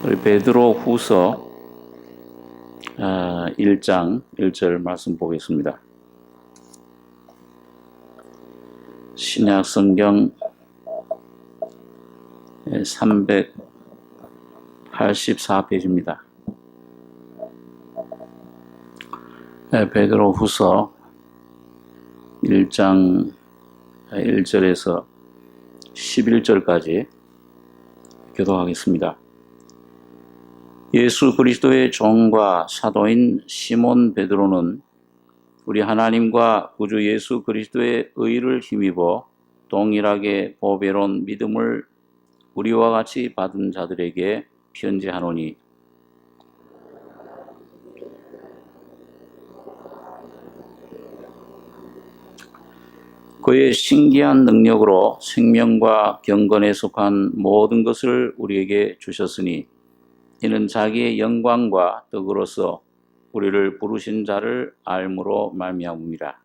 우리 베드로 후서 1장 1절 말씀 보겠습니다. 신약 성경 384페이지입니다. 베드로 후서 1장 1절에서 11절까지 교독하겠습니다. 예수 그리스도의 종과 사도인 시몬 베드로는 우리 하나님과 구주 예수 그리스도의 의를 힘입어 동일하게 보배로운 믿음을 우리와 같이 받은 자들에게 편지하노니, 그의 신기한 능력으로 생명과 경건에 속한 모든 것을 우리에게 주셨으니 이는 자기의 영광과 덕으로서 우리를 부르신 자를 알므로 말미암음이라.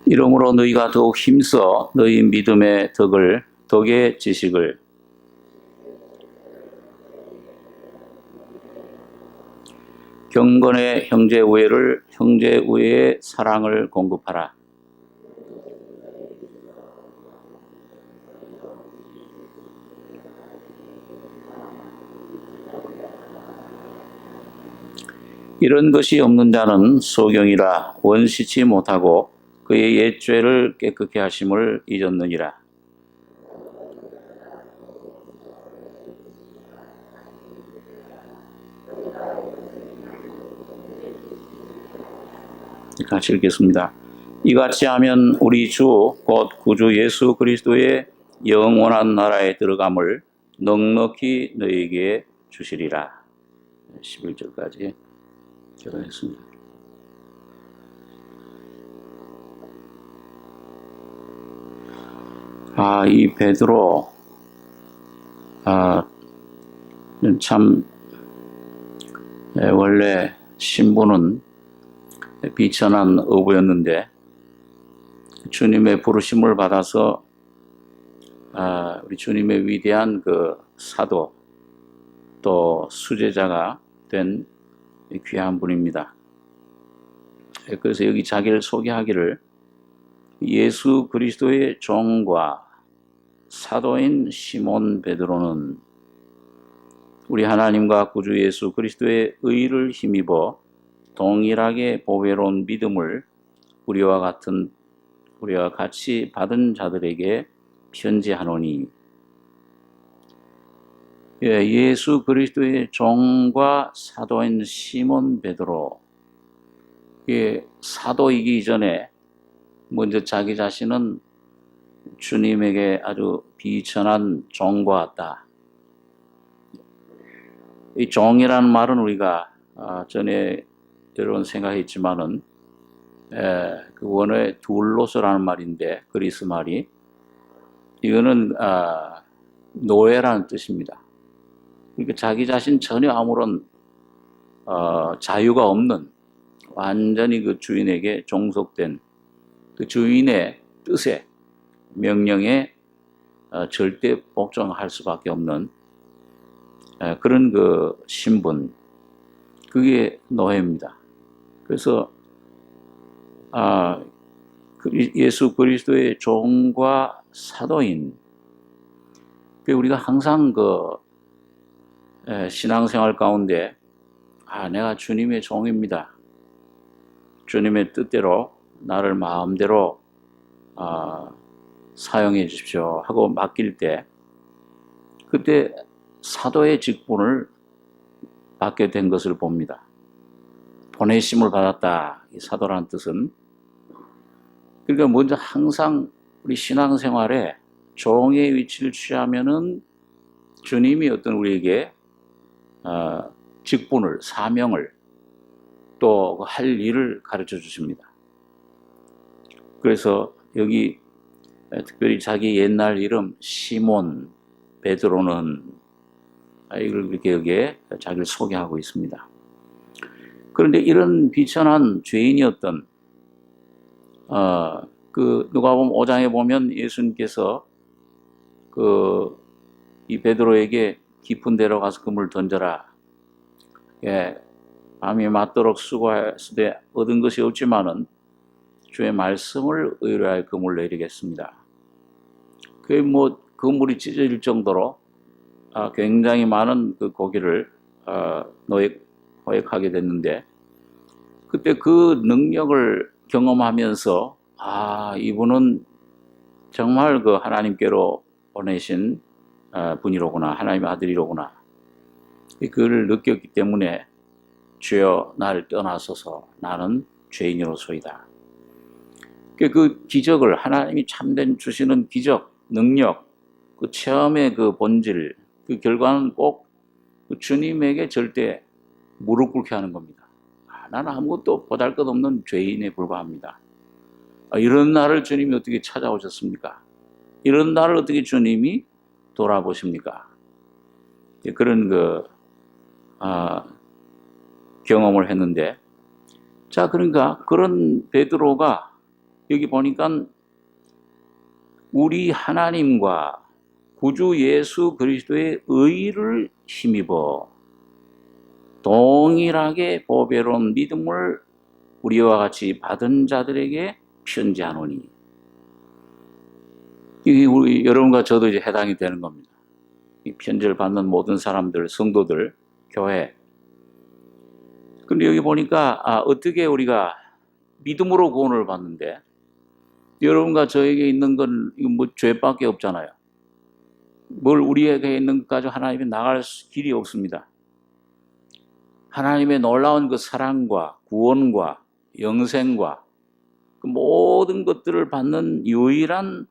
이러므로 너희가 더욱 힘써 너희 믿음의 덕의 지식을 경건의 형제 우애의 사랑을 공급하라. 이런 것이 없는 자는 소경이라 원시치 못하고 그의 옛 죄를 깨끗게 하심을 잊었느니라. 같이 읽겠습니다. 이같이 하면 우리 주 곧 구주 예수 그리스도의 영원한 나라에 들어감을 넉넉히 너희에게 주시리라. 11절까지 교독했습니다. 이 베드로 참 원래 신분은 비천한 어부였는데 주님의 부르심을 받아서 우리 주님의 위대한 그 사도 또 수제자가 된 귀한 분입니다. 그래서 여기 자기를 소개하기를 예수 그리스도의 종과 사도인 시몬 베드로는 우리 하나님과 구주 예수 그리스도의 의를 힘입어 동일하게 보배로운 믿음을 우리와 같이 받은 자들에게 편지하노니, 예수 그리스도의 종과 사도인 시몬 베드로, 사도이기 이전에 먼저 자기 자신은 주님에게 아주 비천한 종과 같다. 이 종이라는 말은 우리가 전에 여러 번 생각했지만은 그 원어의 둘로서라는 말인데, 그리스 말이 이거는 노예라는 뜻입니다. 그러니까 자기 자신 전혀 아무런 자유가 없는, 완전히 그 주인에게 종속된 그 주인의 뜻에 명령에 절대 복종할 수밖에 없는 그런 그 신분, 그게 노예입니다. 그래서 예수 그리스도의 종과 사도인, 우리가 항상 그 신앙생활 가운데 내가 주님의 종입니다. 주님의 뜻대로 나를 마음대로 사용해 주십시오 하고 맡길 때, 그때 사도의 직분을 받게 된 것을 봅니다. 보내심을 받았다, 이 사도라는 뜻은. 그러니까 먼저 항상 우리 신앙생활에 종의 위치를 취하면은 주님이 어떤 우리에게 직분을, 사명을, 또 할 일을 가르쳐 주십니다. 그래서 여기 특별히 자기 옛날 이름 시몬 베드로는 이걸 그렇게 여기에 자기를 소개하고 있습니다. 그런데 이런 비천한 죄인이었던 그 누가복음 5장에 보면 예수님께서 이 베드로에게 깊은 데로 가서 그물 던져라. 예, 밤이 맞도록 수고하되 얻은 것이 없지만은 주의 말씀을 의뢰하여 그물 내리겠습니다. 그물이 찢어질 정도로 굉장히 많은 그 고기를 노획하게 됐는데, 그때 그 능력을 경험하면서 이분은 정말 그 하나님께로 보내신 분이로구나, 하나님의 아들이로구나, 그걸 느꼈기 때문에 주여 나를 떠나소서, 나는 죄인으로소이다. 그 기적을, 하나님이 참된 주시는 기적, 능력, 그 체험의 그 본질, 그 결과는 꼭 주님에게 절대 무릎 꿇게 하는 겁니다. 나는 아무것도 보잘것없는 죄인에 불과합니다. 이런 나를 주님이 어떻게 찾아오셨습니까? 이런 나를 어떻게 주님이 돌아보십니까? 그런 경험을 했는데, 자, 그러니까 그런 베드로가 여기 보니까 우리 하나님과 구주 예수 그리스도의 의를 힘입어 동일하게 보배로운 믿음을 우리와 같이 받은 자들에게 편지하노니. 이게 우리 여러분과 저도 이제 해당이 되는 겁니다. 이 편지를 받는 모든 사람들, 성도들, 교회. 근데 여기 보니까 어떻게 우리가 믿음으로 구원을 받는데, 여러분과 저에게 있는 건 뭐 죄밖에 없잖아요. 뭘 우리에게 있는 것 가지고 하나님이 나갈 길이 없습니다. 하나님의 놀라운 그 사랑과 구원과 영생과 그 모든 것들을 받는 유일한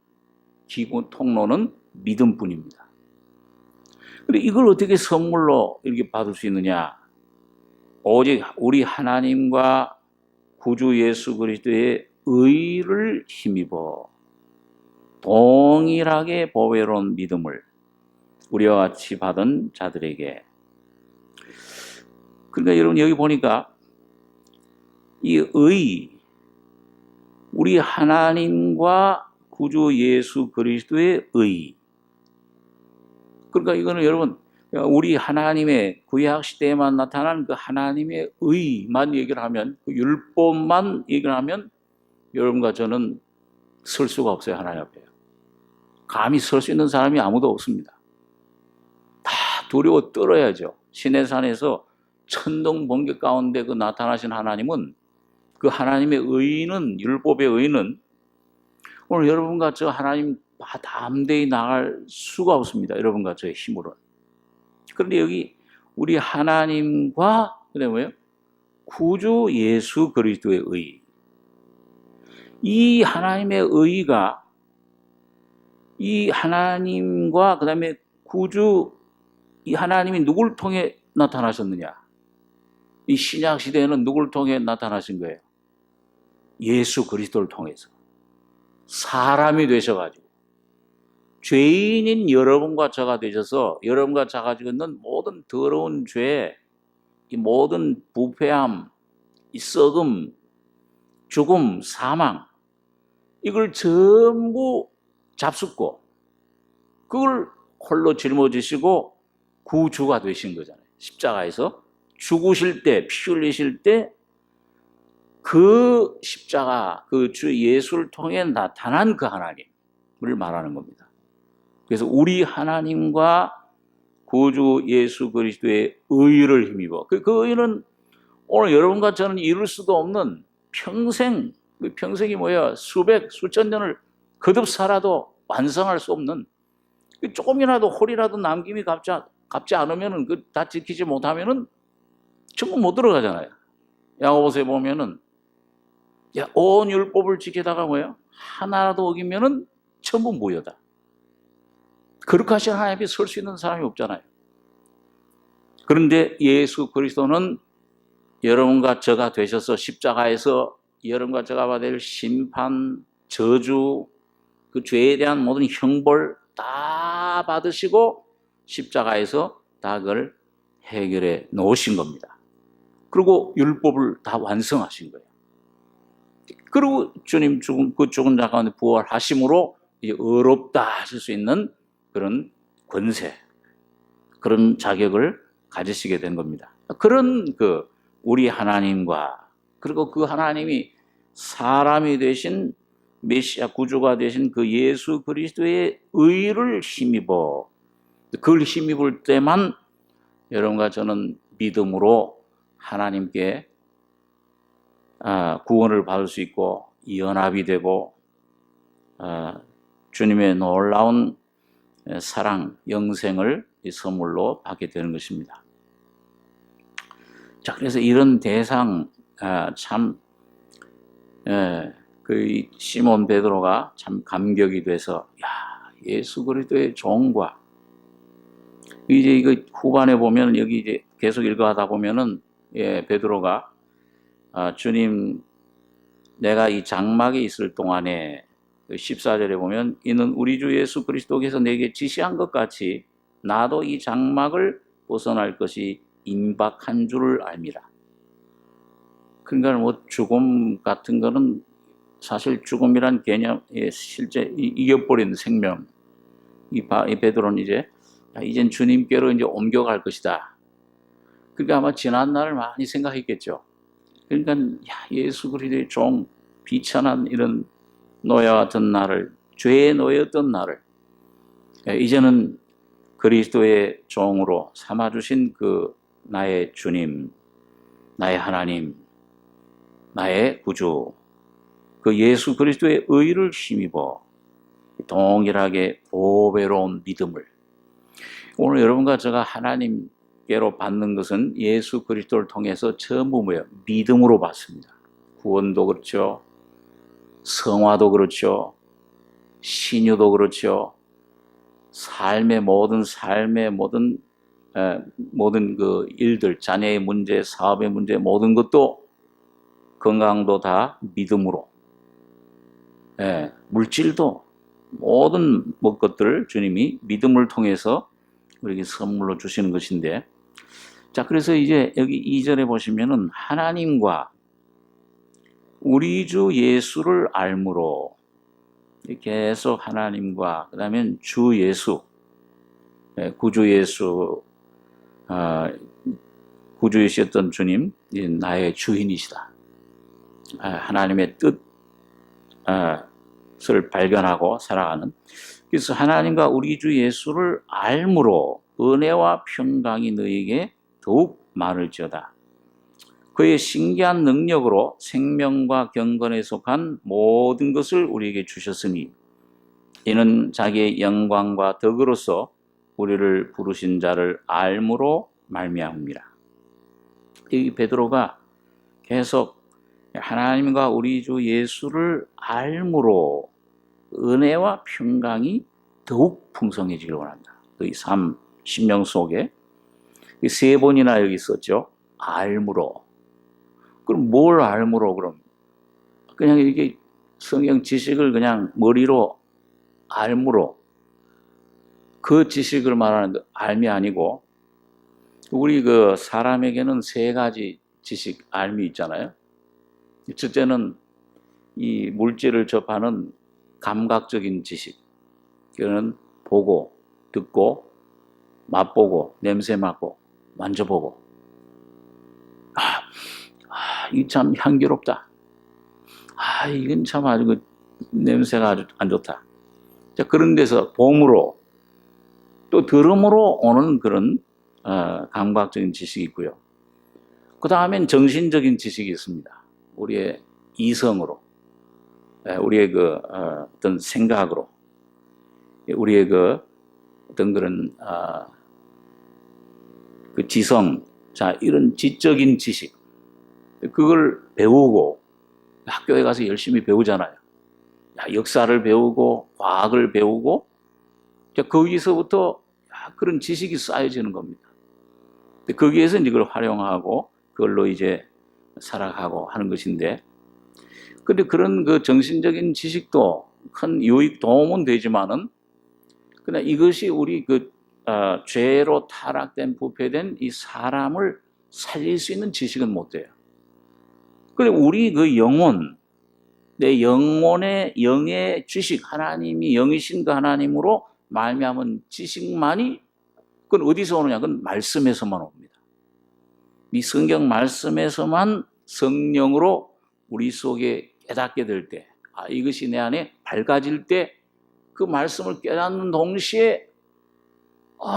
기본 통로는 믿음뿐입니다. 그런데 이걸 어떻게 선물로 이렇게 받을 수 있느냐? 오직 우리 하나님과 구주 예수 그리스도의 의를 힘입어 동일하게 보배로운 믿음을 우리와 같이 받은 자들에게. 그러니까 여러분 여기 보니까 이 의, 우리 하나님과 구주 예수 그리스도의 의. 그러니까 이거는 여러분 우리 하나님의 구약 시대에만 나타난 그 하나님의 의만 얘기를 하면, 그 율법만 얘기를 하면 여러분과 저는 설 수가 없어요. 하나님 앞에 감히 설 수 있는 사람이 아무도 없습니다. 다 두려워 떨어야죠. 시내산에서 천둥 번개 가운데 그 나타나신 하나님은, 그 하나님의 의는, 율법의 의는 오늘 여러분과 저 하나님 담대히 나갈 수가 없습니다. 여러분과 저의 힘으로는. 그런데 여기 우리 하나님과 그다음에 뭐예요? 구주 예수 그리스도의 의. 이 하나님의 의가 이 하나님과 그다음에 구주, 이 하나님이 누굴 통해 나타나셨느냐? 이 신약 시대에는 누굴 통해 나타나신 거예요? 예수 그리스도를 통해서 사람이 되셔가지고 죄인인 여러분과 저가 되셔서 여러분과 저가 가지고 있는 모든 더러운 죄, 이 모든 부패함, 이 썩음, 죽음, 사망, 이걸 전부 잡숫고 그걸 홀로 짊어지시고 구주가 되신 거잖아요. 십자가에서 죽으실 때, 피 흘리실 때 그 십자가, 그 주 예수를 통해 나타난 그 하나님을 말하는 겁니다. 그래서 우리 하나님과 구주 예수 그리스도의 의를 힘입어. 그 의는 오늘 여러분과 저는 이룰 수도 없는 평생, 그 평생이 뭐야? 수백, 수천 년을 거듭 살아도 완성할 수 없는, 조금이라도 홀이라도 남김이 갚지 않으면은, 다 지키지 못하면은 전부 못 들어가잖아요. 야고보서에 보면은 온 율법을 지키다가 뭐예요? 하나라도 어기면은 전부 무효다. 그렇게 하신 하나님 앞에 설 수 있는 사람이 없잖아요. 그런데 예수 그리스도는 여러분과 저가 되셔서 십자가에서 여러분과 저가 받을 심판, 저주, 그 죄에 대한 모든 형벌 다 받으시고 십자가에서 다 그걸 해결해 놓으신 겁니다. 그리고 율법을 다 완성하신 거예요. 그리고 주님 죽은 자 가운데 부활하심으로 이제 의롭다 하실 수 있는 그런 권세, 그런 자격을 가지시게 된 겁니다. 그런 우리 하나님과, 그리고 그 하나님이 사람이 되신 메시아 구주가 되신 그 예수 그리스도의 의를 힘입어, 그걸 힘입을 때만 여러분과 저는 믿음으로 하나님께 구원을 받을 수 있고 연합이 되고 주님의 놀라운 사랑, 영생을 선물로 받게 되는 것입니다. 자, 그래서 이런 대상 그 시몬 베드로가 참 감격이 돼서 예수 그리스도의 종과, 이제 이거 후반에 보면 여기 이제 계속 읽어가다 보면은 베드로가 주님, 내가 이 장막에 있을 동안에 14절에 보면 이는 우리 주 예수 그리스도께서 내게 지시한 것 같이 나도 이 장막을 벗어날 것이 임박한 줄을 알미라. 그러니까 뭐 죽음 같은 거는 사실 죽음이란 개념, 실제 이겨버린 생명. 이 베드로는 이젠 주님께로 이제 옮겨갈 것이다. 그러니까 아마 지난 날을 많이 생각했겠죠. 그러니까 예수 그리스도의 종, 비천한 이런 노예 같은 나를, 죄의 노예였던 나를 이제는 그리스도의 종으로 삼아주신 그 나의 주님, 나의 하나님, 나의 구주, 그 예수 그리스도의 의를 힘입어 동일하게 보배로운 믿음을, 오늘 여러분과 제가 하나님께로 받는 것은 예수 그리스도를 통해서 전부 뭐예요? 믿음으로 받습니다. 구원도 그렇죠, 성화도 그렇죠, 신유도 그렇죠, 삶의 모든 그 일들, 자녀의 문제, 사업의 문제, 모든 것도, 건강도 다 믿음으로, 물질도, 모든 것들을 주님이 믿음을 통해서 우리에게 선물로 주시는 것인데, 자, 그래서 이제 여기 2절에 보시면은 하나님과 우리 주 예수를 알므로, 계속 하나님과, 그 다음에 주 예수, 구주 예수, 구주이셨던 주님, 나의 주인이시다. 하나님의 뜻을 발견하고 살아가는, 그래서 하나님과 우리 주 예수를 알므로 은혜와 평강이 너에게 더욱 많을지어다. 그의 신기한 능력으로 생명과 경건에 속한 모든 것을 우리에게 주셨으니 이는 자기의 영광과 덕으로서 우리를 부르신 자를 알므로 말미암음이라. 이 베드로가 계속 하나님과 우리 주 예수를 알므로 은혜와 평강이 더욱 풍성해지기를 원한다. 이 신명 속에 세 번이나 여기 있었죠. 알므로. 그럼 뭘 알므로? 그럼 그냥 이렇게 성경 지식을 그냥 머리로 알므로, 그 지식을 말하는 알미 아니고, 우리 그 사람에게는 세 가지 지식, 알미 있잖아요. 첫째는 이 물질을 접하는 감각적인 지식. 그거는 보고, 듣고, 맛보고, 냄새 맡고, 만져보고. 이 참 향기롭다. 이건 참 아주 그 냄새가 아주 안 좋다. 자, 그런 데서 봄으로, 또 들음으로 오는 그런 감각적인 지식이 있고요. 그 다음엔 정신적인 지식이 있습니다. 우리의 이성으로, 우리의 그 어떤 생각으로, 우리의 그 어떤 그런 그 지성, 자, 이런 지적인 지식, 그걸 배우고 학교에 가서 열심히 배우잖아요. 역사를 배우고 과학을 배우고, 자, 거기서부터 그런 지식이 쌓여지는 겁니다. 거기에서 이걸 활용하고 그걸로 이제 살아가고 하는 것인데, 근데 그런 그 정신적인 지식도 큰 유익 도움은 되지만은, 그냥 이것이 우리 그 죄로 타락된 부패된 이 사람을 살릴 수 있는 지식은 못 돼요. 그래 우리 그 영혼, 내 영혼의 영의 지식, 하나님이 영이신 그 하나님으로 말미암은 지식만이 그건 어디서 오느냐? 그건 말씀에서만 옵니다. 이 성경 말씀에서만 성령으로 우리 속에 깨닫게 될 때, 이것이 내 안에 밝아질 때 그 말씀을 깨닫는 동시에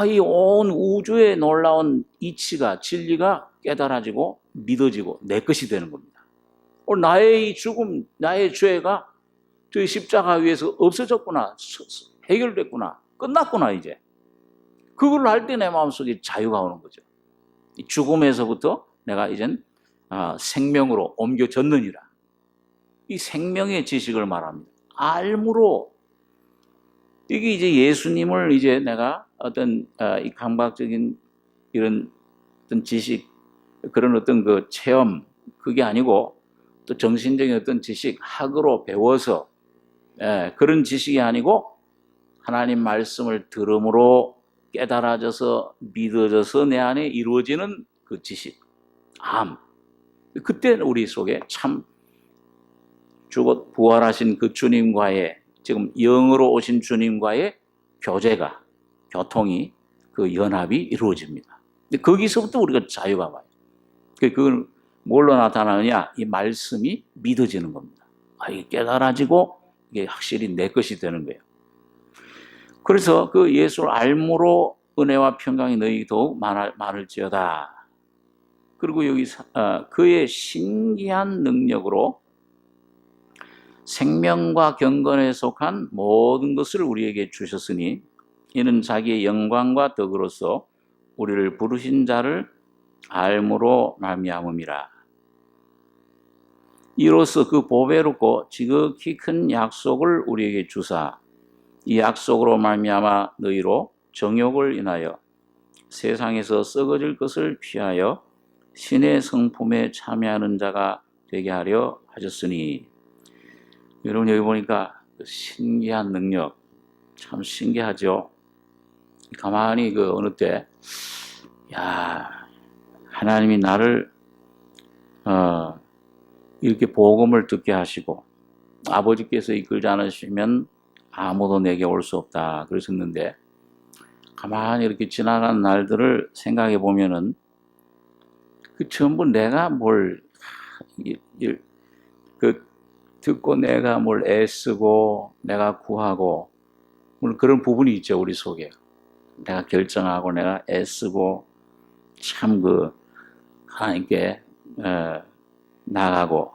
이 온 우주의 놀라운 이치가 진리가 깨달아지고 믿어지고 내 것이 되는 겁니다. 나의 이 죽음, 나의 죄가 저 십자가 위에서 없어졌구나, 해결됐구나, 끝났구나 이제. 그걸 할 때 내 마음속에 자유가 오는 거죠. 죽음에서부터 내가 이젠 생명으로 옮겨졌느니라. 이 생명의 지식을 말합니다. 알므로 이게 이제 예수님을 이제 내가 어떤 이 감각적인 이런 어떤 지식, 그런 어떤 그 체험, 그게 아니고 또 정신적인 어떤 지식, 학으로 배워서 그런 지식이 아니고 하나님 말씀을 들음으로 깨달아져서 믿어져서 내 안에 이루어지는 그 지식, 그때 우리 속에 참 죽어 부활하신 그 주님과의 지금 영으로 오신 주님과의 교통이 그 연합이 이루어집니다. 근데 거기서부터 우리가 자유가 와요. 그건 뭘로 나타나느냐? 이 말씀이 믿어지는 겁니다. 이게 깨달아지고 이게 확실히 내 것이 되는 거예요. 그래서 그 예수를 알므로 은혜와 평강이 너희 더욱 많을지어다. 그리고 여기 그의 신기한 능력으로 생명과 경건에 속한 모든 것을 우리에게 주셨으니 이는 자기의 영광과 덕으로서 우리를 부르신 자를 알므로 말미암음이라. 이로써 그 보배롭고 지극히 큰 약속을 우리에게 주사 이 약속으로 말미암아 너희로 정욕을 인하여 세상에서 썩어질 것을 피하여 신의 성품에 참여하는 자가 되게 하려 하셨으니. 여러분 여기 보니까 신기한 능력 참 신기하죠. 가만히 그 어느 때 하나님이 나를 이렇게 복음을 듣게 하시고 아버지께서 이끌지 않으시면 아무도 내게 올 수 없다 그러셨는데, 가만히 이렇게 지나간 날들을 생각해 보면은 그 전부 내가 듣고 내가 뭘 애쓰고 내가 구하고, 물론 그런 부분이 있죠 우리 속에. 내가 결정하고 내가 애쓰고 참 하나님께 나가고.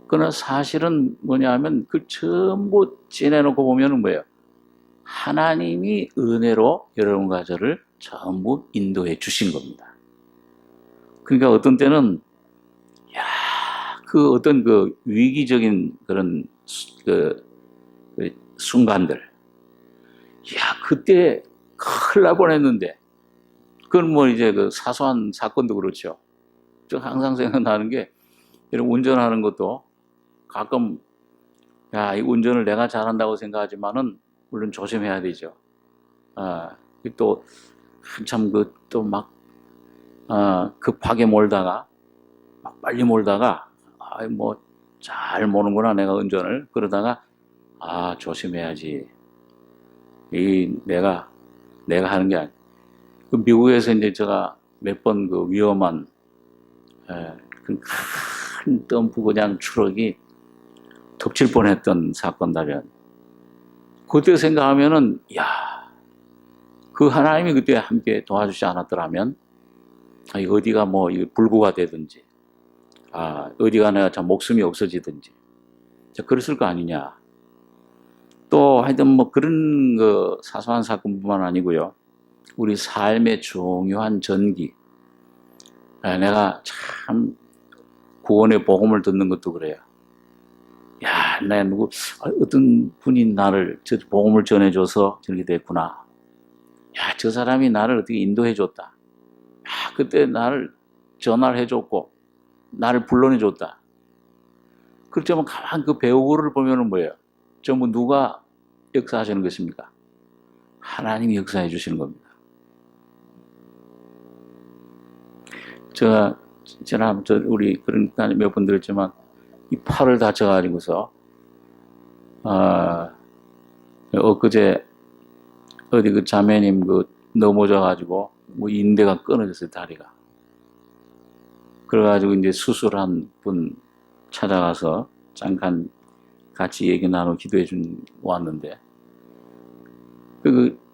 그러나 사실은 뭐냐면 그 전부 지내놓고 보면은 뭐예요? 하나님이 은혜로 여러분과 저를 전부 인도해 주신 겁니다. 그러니까 어떤 때는 그 어떤 그 위기적인 그런 그 순간들, 그때 큰일 날 뻔했는데, 그건 뭐 이제 그 사소한 사건도 그렇죠. 저 항상 생각나는 게, 이런 운전하는 것도 가끔 이 운전을 내가 잘한다고 생각하지만은 물론 조심해야 되죠. 또 한참 또 막 급하게 몰다가 막 빨리 몰다가 뭐 잘 모르는구나 내가 운전을. 그러다가 조심해야지. 내가 하는 게 아니야. 미국에서 이제 제가 몇 번 그 위험한 큰 덤프 그냥 트럭이 덮칠 뻔했던 사건다면, 그때 생각하면은 그 하나님이 그때 함께 도와주지 않았더라면 어디가 뭐 불구가 되든지 어디가 내가 참 목숨이 없어지든지 그랬을 거 아니냐. 또 하여튼 뭐 그런 그 사소한 사건뿐만 아니고요, 우리 삶의 중요한 전기, 내가 참 구원의 복음을 듣는 것도 그래요. 내 어떤 분이 나를 저 복음을 전해줘서 저렇게 됐구나. 저 사람이 나를 어떻게 인도해줬다. 그때 나를 전화를 해줬고 나를 불러내줬다. 그렇지만 가만 그 배우를 보면은 뭐예요? 전부 누가 역사하시는 것입니까? 하나님이 역사해 주시는 겁니다. 제가 우리 그러니까 몇 번 들었지만 이 팔을 다쳐가지고서 엊그제 어디 그 자매님 넘어져가지고 뭐 인대가 끊어졌어요, 다리가. 그래가지고 이제 수술한 분 찾아가서 잠깐 같이 얘기 나누고 기도해 왔는데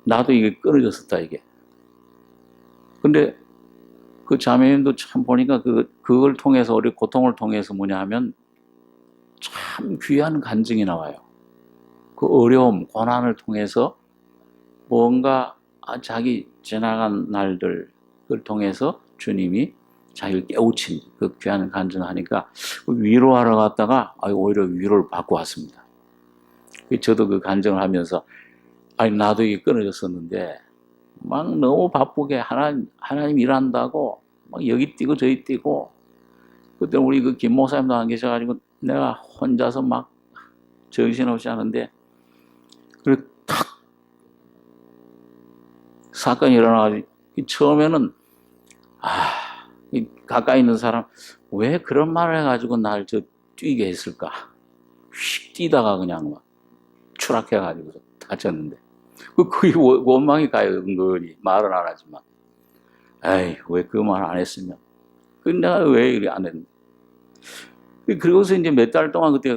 나도 이게 끊어졌었다 이게. 근데 그 자매님도 참 보니까 그걸 통해서 우리 고통을 통해서 뭐냐 하면 참 귀한 간증이 나와요. 그 어려움, 고난을 통해서 뭔가 자기 지나간 날들을 통해서 주님이 자기를 깨우친 그 귀한 간증하니까 위로하러 갔다가 오히려 위로를 받고 왔습니다. 저도 그 간증을 하면서 나도 이게 끊어졌었는데 막 너무 바쁘게 하나님 일한다고 막 여기 뛰고 저기 뛰고 그때 우리 그 김 목사님도 안 계셔가지고 내가 혼자서 막 정신없이 하는데 그리고 탁 사건이 일어나가지고 처음에는 가까이 있는 사람 왜 그런 말을 해가지고 날 뛰게 했을까? 휙 뛰다가 그냥 막 추락해가지고 다쳤는데 거의 원망이 가요. 은근히 말은 안 하지만 왜 그 말 안 했으면 내가 왜 이래 안 했는데 그리고서 이제 몇 달 동안 그때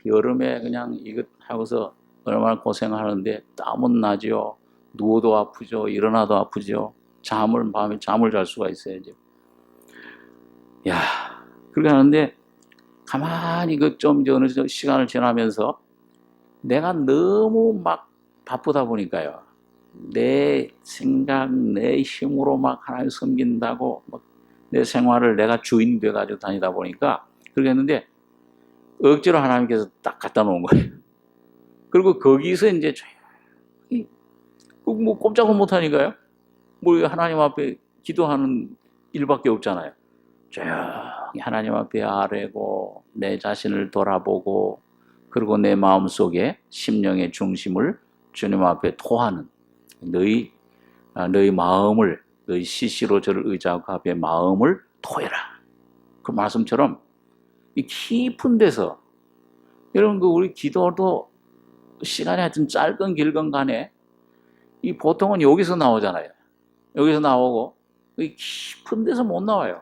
여름에 그냥 이거 하고서 얼마나 고생하는데 땀은 나죠. 누워도 아프죠. 일어나도 아프죠. 밤에 잠을 잘 수가 있어요. 이제. 그렇게 하는데 가만히 좀 어느 시간을 지나면서 내가 너무 막 바쁘다 보니까요. 내 생각, 내 힘으로 막 하나님 섬긴다고 내 생활을 내가 주인 돼가지고 다니다 보니까 그렇게 했는데 억지로 하나님께서 딱 갖다 놓은 거예요. 그리고 거기서 이제 뭐 꼼짝을 못 하니까요. 뭐 하나님 앞에 기도하는 일밖에 없잖아요. 조용히 하나님 앞에 아뢰고 내 자신을 돌아보고 그리고 내 마음속에 심령의 중심을 주님 앞에 토하는 너희 마음을 너희 시시로 저를 의지하고 앞에 마음을 토해라. 그 말씀처럼 이 깊은 데서 여러분 우리 기도도 시간이 하여튼 짧건 길건 간에 이 보통은 여기서 나오잖아요. 여기서 나오고 이 깊은 데서 못 나와요.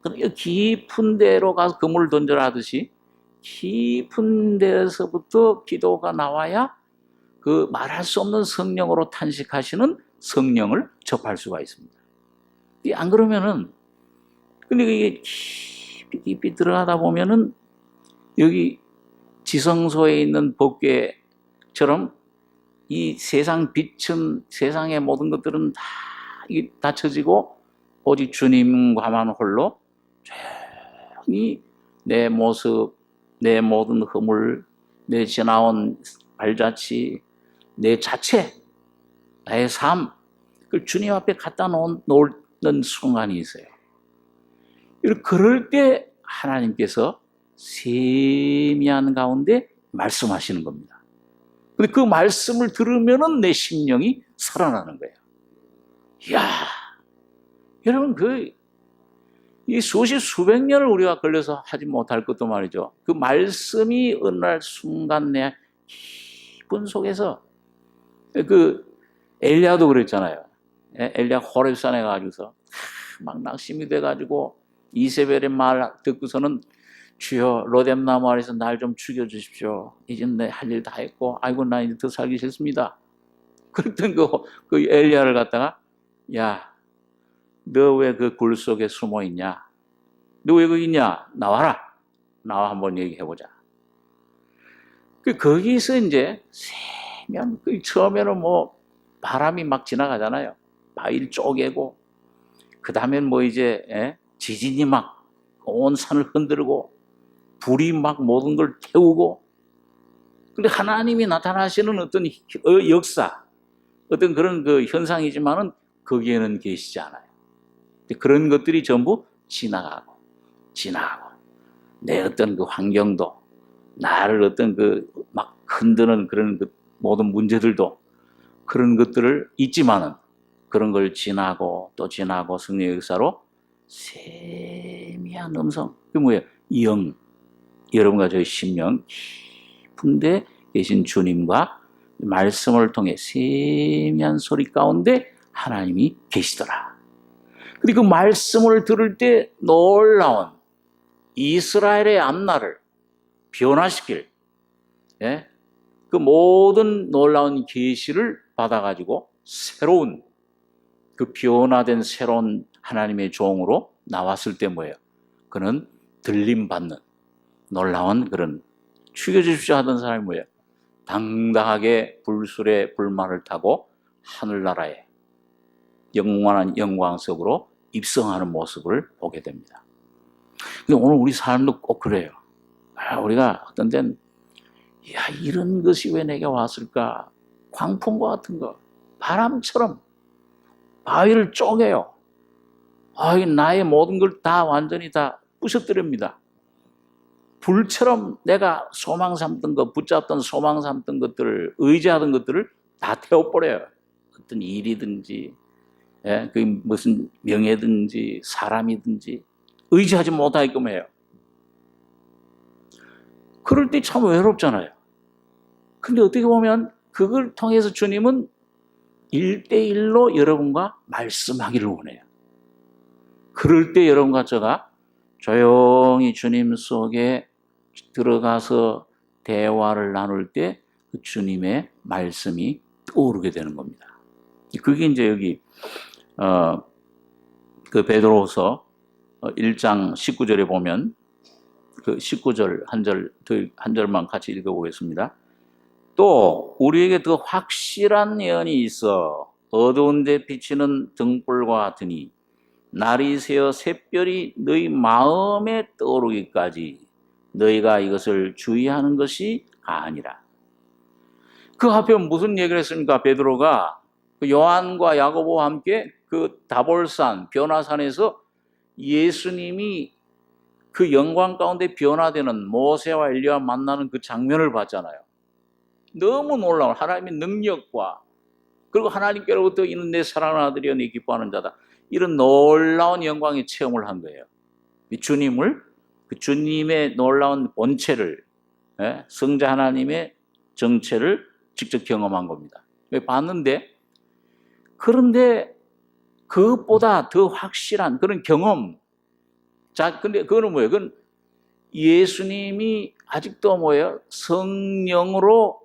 그러니까 깊은 데로 가서 그물을 던져라 하듯이 깊은 데서부터 기도가 나와야 그 말할 수 없는 성령으로 탄식하시는 성령을 접할 수가 있습니다. 안 그러면은 근데 이게 깊이 들어가다 보면은 여기 지성소에 있는 법궤처럼 이 세상 빛은 세상의 모든 것들은 다 닫혀지고 오직 주님과만 홀로 조용히 내 모습, 내 모든 허물, 내 지나온 발자취, 내 자체, 나의 삶, 그걸 주님 앞에 갖다 놓는 순간이 있어요. 그럴 때 하나님께서 세미한 가운데 말씀하시는 겁니다. 근데 그 말씀을 들으면은 내 심령이 살아나는 거예요. 이야, 여러분 이 수백 년을 우리가 걸려서 하지 못할 것도 말이죠. 그 말씀이 어느 날 순간 내 깊은 속에서 엘리야도 그랬잖아요. 엘리야 호렙산에 가지고서 막 낙심이 돼가지고 이세벨의 말 듣고서는 주여 로뎀나무 아래서 날 좀 죽여주십시오. 이제 내 할 일 다 했고 아이고 나 이제 더 살기 싫습니다. 그랬던 그 엘리야를 갖다가 야 너 왜 그 굴 속에 숨어 있냐? 너 왜 거기 있냐? 나와라. 나와 한번 얘기해보자. 거기서 이제 세면 처음에는 뭐 바람이 막 지나가잖아요. 바위를 쪼개고 그 다음엔 뭐 이제 지진이 막 온 산을 흔들고 불이 막 모든 걸 태우고 근데 하나님이 나타나시는 어떤 역사 어떤 그런 현상이지만은 거기에는 계시지 않아요. 그런 것들이 전부 지나가고 내 어떤 환경도 나를 어떤 막 흔드는 그런 모든 문제들도 그런 것들을 잊지만은 그런 걸 지나고 또 지나고 성령의 역사로 세미한 음성, 그게 뭐예요? 영, 여러분과 저의 심령 깊은데 계신 주님과 말씀을 통해 세미한 소리 가운데 하나님이 계시더라. 그리고 그 말씀을 들을 때 놀라운 이스라엘의 앞날을 변화시킬, 예? 그 모든 놀라운 계시를 받아가지고 새로운 그 변화된 새로운 하나님의 종으로 나왔을 때 뭐예요? 그는 들림받는 놀라운 그런 죽여주십시오 하던 사람이 뭐예요? 당당하게 불술의 불말을 타고 하늘나라에 영원한 영광 속으로 입성하는 모습을 보게 됩니다. 근데 오늘 우리 삶도 꼭 그래요. 우리가 어떤 데는 이런 것이 왜 내게 왔을까? 광풍과 같은 거, 바람처럼 바위를 쪼개요. 나의 모든 걸 다 완전히 다 부셔뜨립니다. 불처럼 내가 소망 삼던 것, 붙잡던 소망 삼던 것들을, 의지하던 것들을 다 태워버려요. 어떤 일이든지, 그 무슨 명예든지, 사람이든지, 의지하지 못하게끔 해요. 그럴 때 참 외롭잖아요. 근데 어떻게 보면 그걸 통해서 주님은 1대1로 여러분과 말씀하기를 원해요. 그럴 때 여러분과 제가 조용히 주님 속에 들어가서 대화를 나눌 때 그 주님의 말씀이 떠오르게 되는 겁니다. 그게 이제 여기 그 베드로후서 1장 19절에 보면 그 19절 한 절만 같이 읽어보겠습니다. 또 우리에게 더 확실한 예언이 있어 어두운 데 비치는 등불과 같으니 날이 새어 샛별이 너희 마음에 떠오르기까지 너희가 이것을 주의하는 것이 아니라. 그 앞에 무슨 얘기를 했습니까? 베드로가 요한과 야고보와 함께 그 다볼산 변화산에서 예수님이 그 영광 가운데 변화되는 모세와 엘리야와 만나는 그 장면을 봤잖아요. 너무 놀라운 하나님의 능력과 그리고 하나님께로부터 이는 내 사랑하는 아들이여 내 기뻐하는 자다. 이런 놀라운 영광의 체험을 한 거예요. 그 주님의 놀라운 본체를, 성자 하나님의 정체를 직접 경험한 겁니다. 봤는데, 그런데 그것보다 더 확실한 그런 경험. 자, 근데 그거는 뭐예요? 그건 예수님이 아직도 뭐예요? 성령으로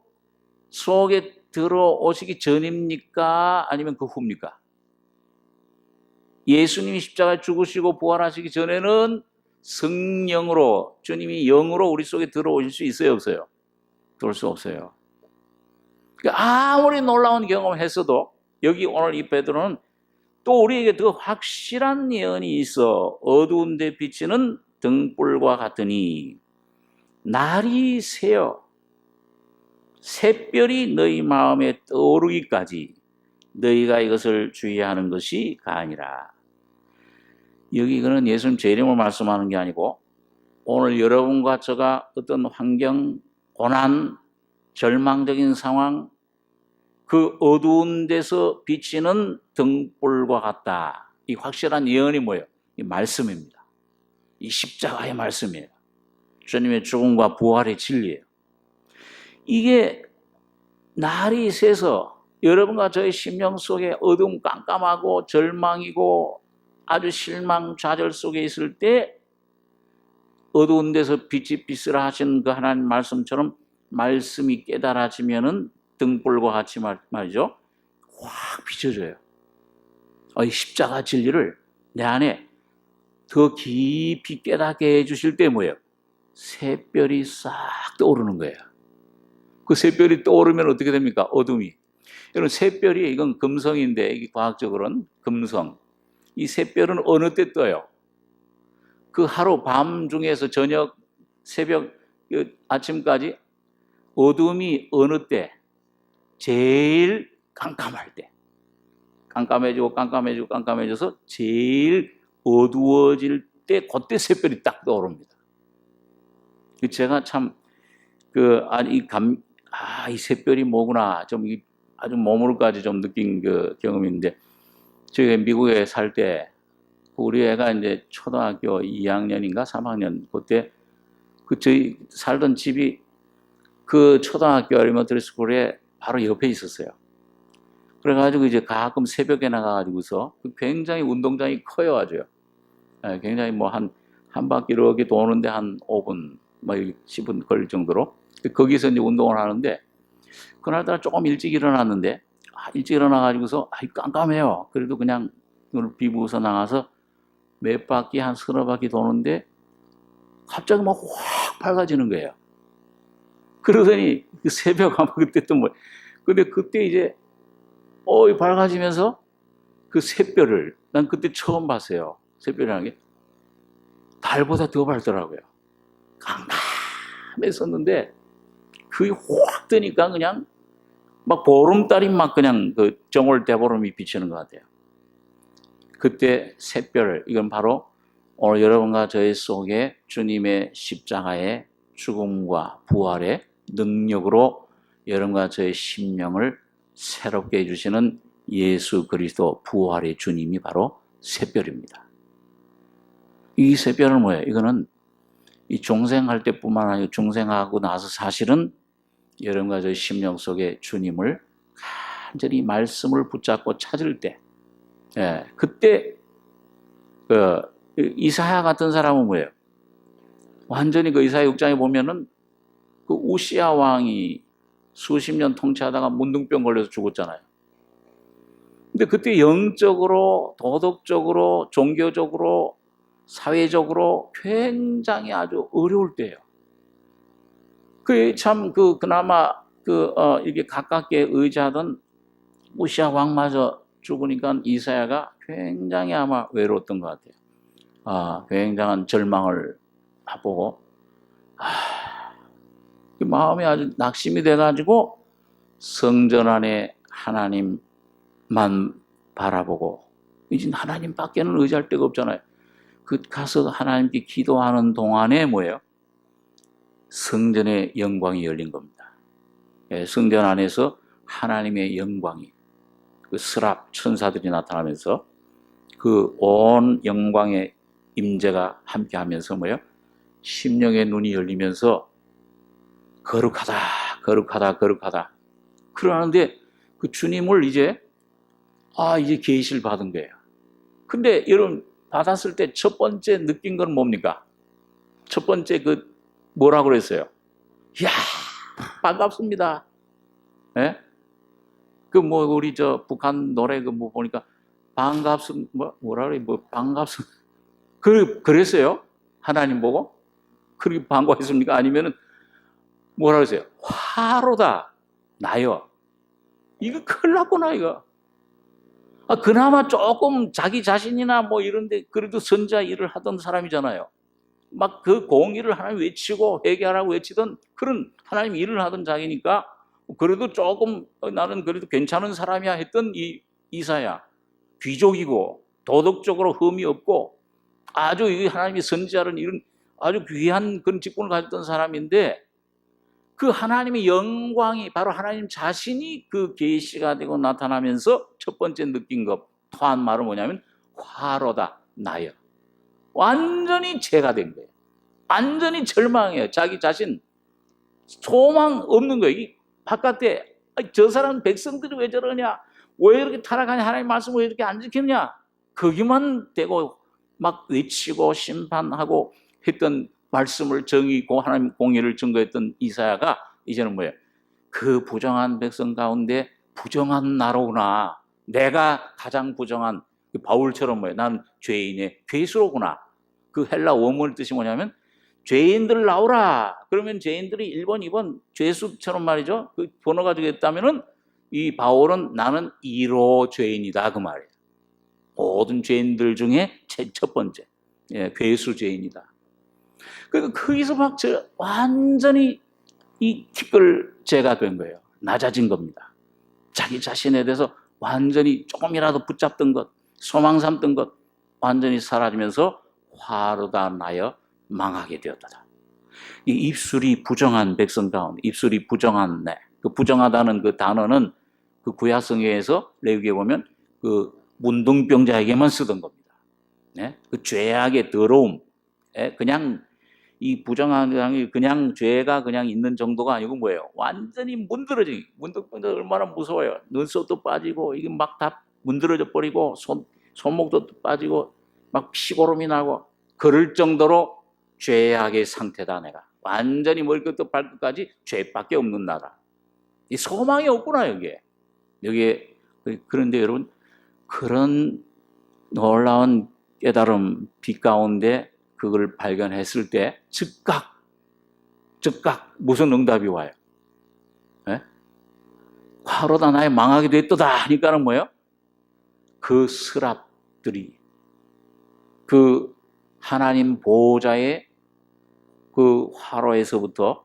속에 들어오시기 전입니까? 아니면 그 후입니까? 예수님이 십자가에 죽으시고 부활하시기 전에는 성령으로, 주님이 영으로 우리 속에 들어오실 수 있어요, 없어요? 들어올 수 없어요. 그러니까 아무리 놀라운 경험을 했어도 여기 오늘 이 베드로는 또 우리에게 더 확실한 예언이 있어 어두운 데 비치는 등불과 같으니 날이 새어 샛별이 너희 마음에 떠오르기까지 너희가 이것을 주의하는 것이 아니라. 여기 이거는 예수님 제 이름을 말씀하는 게 아니고 오늘 여러분과 제가 어떤 환경, 고난, 절망적인 상황, 그 어두운 데서 비치는 등불과 같다. 이 확실한 예언이 뭐예요? 이 말씀입니다. 이 십자가의 말씀이에요. 주님의 죽음과 부활의 진리예요. 이게 날이 새서 여러분과 저의 심령 속에 어둠 깜깜하고 절망이고 아주 실망 좌절 속에 있을 때 어두운 데서 빛이 빛으라 하시는 그 하나님 말씀처럼 말씀이 깨달아지면은 등불과 같이 말이죠. 확 비춰져요. 이 십자가 진리를 내 안에 더 깊이 깨닫게 해주실 때 뭐예요? 샛별이 싹 떠오르는 거예요. 그 샛별이 떠오르면 어떻게 됩니까? 어둠이. 여러분, 샛별이 이건 금성인데, 이게 과학적으로는 금성. 이 샛별은 어느 때 떠요? 그 하루 밤 중에서 저녁, 새벽, 아침까지 어둠이 어느 때? 제일 깜깜할 때. 깜깜해져서 제일 어두워질 때, 그때 샛별이 딱 떠오릅니다. 제가 참, 이 샛별이 뭐구나. 좀, 아주 몸으로까지 좀 느낀 그 경험인데, 저희 미국에 살 때 우리 애가 이제 초등학교 2학년인가 3학년 그때 그 저희 살던 집이 그 초등학교 엘리먼터리 스쿨에 바로 옆에 있었어요. 그래가지고 이제 가끔 새벽에 나가가지고서 굉장히 운동장이 커요, 아주. 굉장히 뭐 한 바퀴 이렇게 도는데 한 5분, 뭐 10분 걸릴 정도로. 거기서 이제 운동을 하는데, 그날따라 조금 일찍 일어났는데, 일찍 일어나가지고서, 깜깜해요. 그래도 그냥 눈을 비부어서 나가서 몇 바퀴, 한 서너 바퀴 도는데, 갑자기 막 확 밝아지는 거예요. 그러더니, 그 새벽 아마 그때 또 뭐, 근데 그때 이제, 밝아지면서 그 샛별을, 난 그때 처음 봤어요. 샛별이라는 게. 달보다 더 밝더라고요. 깜깜했었는데, 그게 확 뜨니까 그냥, 막 보름달이 막 그냥 그 정월 대보름이 비치는 것 같아요. 그때 샛별, 이건 바로 오늘 여러분과 저희 속에 주님의 십자가의 죽음과 부활의 능력으로 여러분과 저의 심령을 새롭게 해주시는 예수 그리스도 부활의 주님이 바로 샛별입니다. 이 샛별은 뭐예요? 이거는 이 종생할 때뿐만 아니라 중생하고 나서 사실은 여러분과 저의 심령 속에 주님을 간절히 말씀을 붙잡고 찾을 때, 그때 이사야 같은 사람은 뭐예요? 완전히 그 이사야 6장에 보면은 그 우시야 왕이 수십 년 통치하다가 문둥병 걸려서 죽었잖아요. 근데 그때 영적으로, 도덕적으로, 종교적으로, 사회적으로 굉장히 아주 어려울 때예요. 그나마 이게 가깝게 의지하던 우시야 왕마저 죽으니까 이사야가 굉장히 아마 외로웠던 것 같아요. 굉장한 절망을 보고, 마음이 아주 낙심이 돼가지고 성전 안에 하나님만 바라보고, 이제 하나님밖에는 의지할 데가 없잖아요. 가서 하나님께 기도하는 동안에 뭐예요? 성전의 영광이 열린 겁니다. 성전 안에서 하나님의 영광이, 그 스랍 천사들이 나타나면서 그 온 영광의 임재가 함께 하면서 뭐예요? 심령의 눈이 열리면서 거룩하다, 거룩하다, 거룩하다. 그러는데 그 주님을 이제 계시를 받은 거예요. 근데 여러분, 받았을 때 첫 번째 느낀 건 뭡니까? 첫 번째 뭐라고 그랬어요? 이야, 반갑습니다. 예? 우리 북한 노래 보니까 뭐라 그래? 반갑습니다. 그랬어요? 하나님 보고? 그렇게 반가워했습니까? 아니면은 뭐라 그랬어요? 화로다, 나여. 이거 큰일 났구나, 이거. 그나마 조금 자기 자신이나 이런데 그래도 선자 일을 하던 사람이잖아요. 막 그 공의를 하나님 외치고 회개하라고 외치던 그런 하나님 일을 하던 자기니까 그래도 조금 나는 그래도 괜찮은 사람이야 했던 이 이사야. 귀족이고 도덕적으로 흠이 없고 아주 하나님이 선지자는 이런 아주 귀한 그런 직분을 가졌던 사람인데 그 하나님의 영광이 바로 하나님 자신이 그 계시가 되고 나타나면서 첫 번째 느낀 것, 토한 말은 뭐냐면 화로다, 나여. 완전히 죄가 된 거예요. 완전히 절망해요. 자기 자신 소망 없는 거예요. 이 바깥에 저 사람 백성들이 왜 저러냐, 왜 이렇게 타락하냐, 하나님 말씀을 왜 이렇게 안 지켰냐, 거기만 대고 막 외치고 심판하고 했던 말씀을 정의고 하나님 공의를 증거했던 이사야가 이제는 뭐예요? 그 부정한 백성 가운데 부정한 나로구나. 내가 가장 부정한 바울처럼 뭐예요? 나는 죄인의 괴수로구나. 그 헬라 원문 뜻이 뭐냐면 죄인들 나오라. 그러면 죄인들이 1번, 2번 죄수처럼 말이죠. 그 번호가 되겠다면은 이 바울은 나는 1호 죄인이다 그 말이에요. 모든 죄인들 중에 첫 번째 괴수 죄인이다. 그러니까 거기서 막 완전히 이 티끌죄가 된 거예요. 낮아진 겁니다. 자기 자신에 대해서 완전히 조금이라도 붙잡던 것, 소망 삼던 것 완전히 사라지면서 화로다 나여 망하게 되었다. 이 입술이 부정한 백성 가운데, 입술이 부정한 그 부정하다는 그 단어는 그 구약 성경에서 레위기에 보면 그 문둥병자에게만 쓰던 겁니다. 네? 그 죄악의 더러움, 그냥 이 부정한 그냥 죄가 그냥 있는 정도가 아니고 뭐예요? 완전히 문드러지. 문둥병자 얼마나 무서워요. 눈썹도 빠지고 이게 막 다 문드러져 버리고 손목도 빠지고 막 피고름이 나고 그럴 정도로 죄악의 상태다. 내가 완전히 머리끝부터 발끝까지 죄밖에 없는 나라. 이 소망이 없구나 여기에. 그런데 여러분, 그런 놀라운 깨달음 빛 가운데 그걸 발견했을 때 즉각 무슨 응답이 와요? 화로다 나의 망하게 됐도다 하니까는 뭐예요? 그 스랍들이 그 하나님 보호자의 그 화로에서부터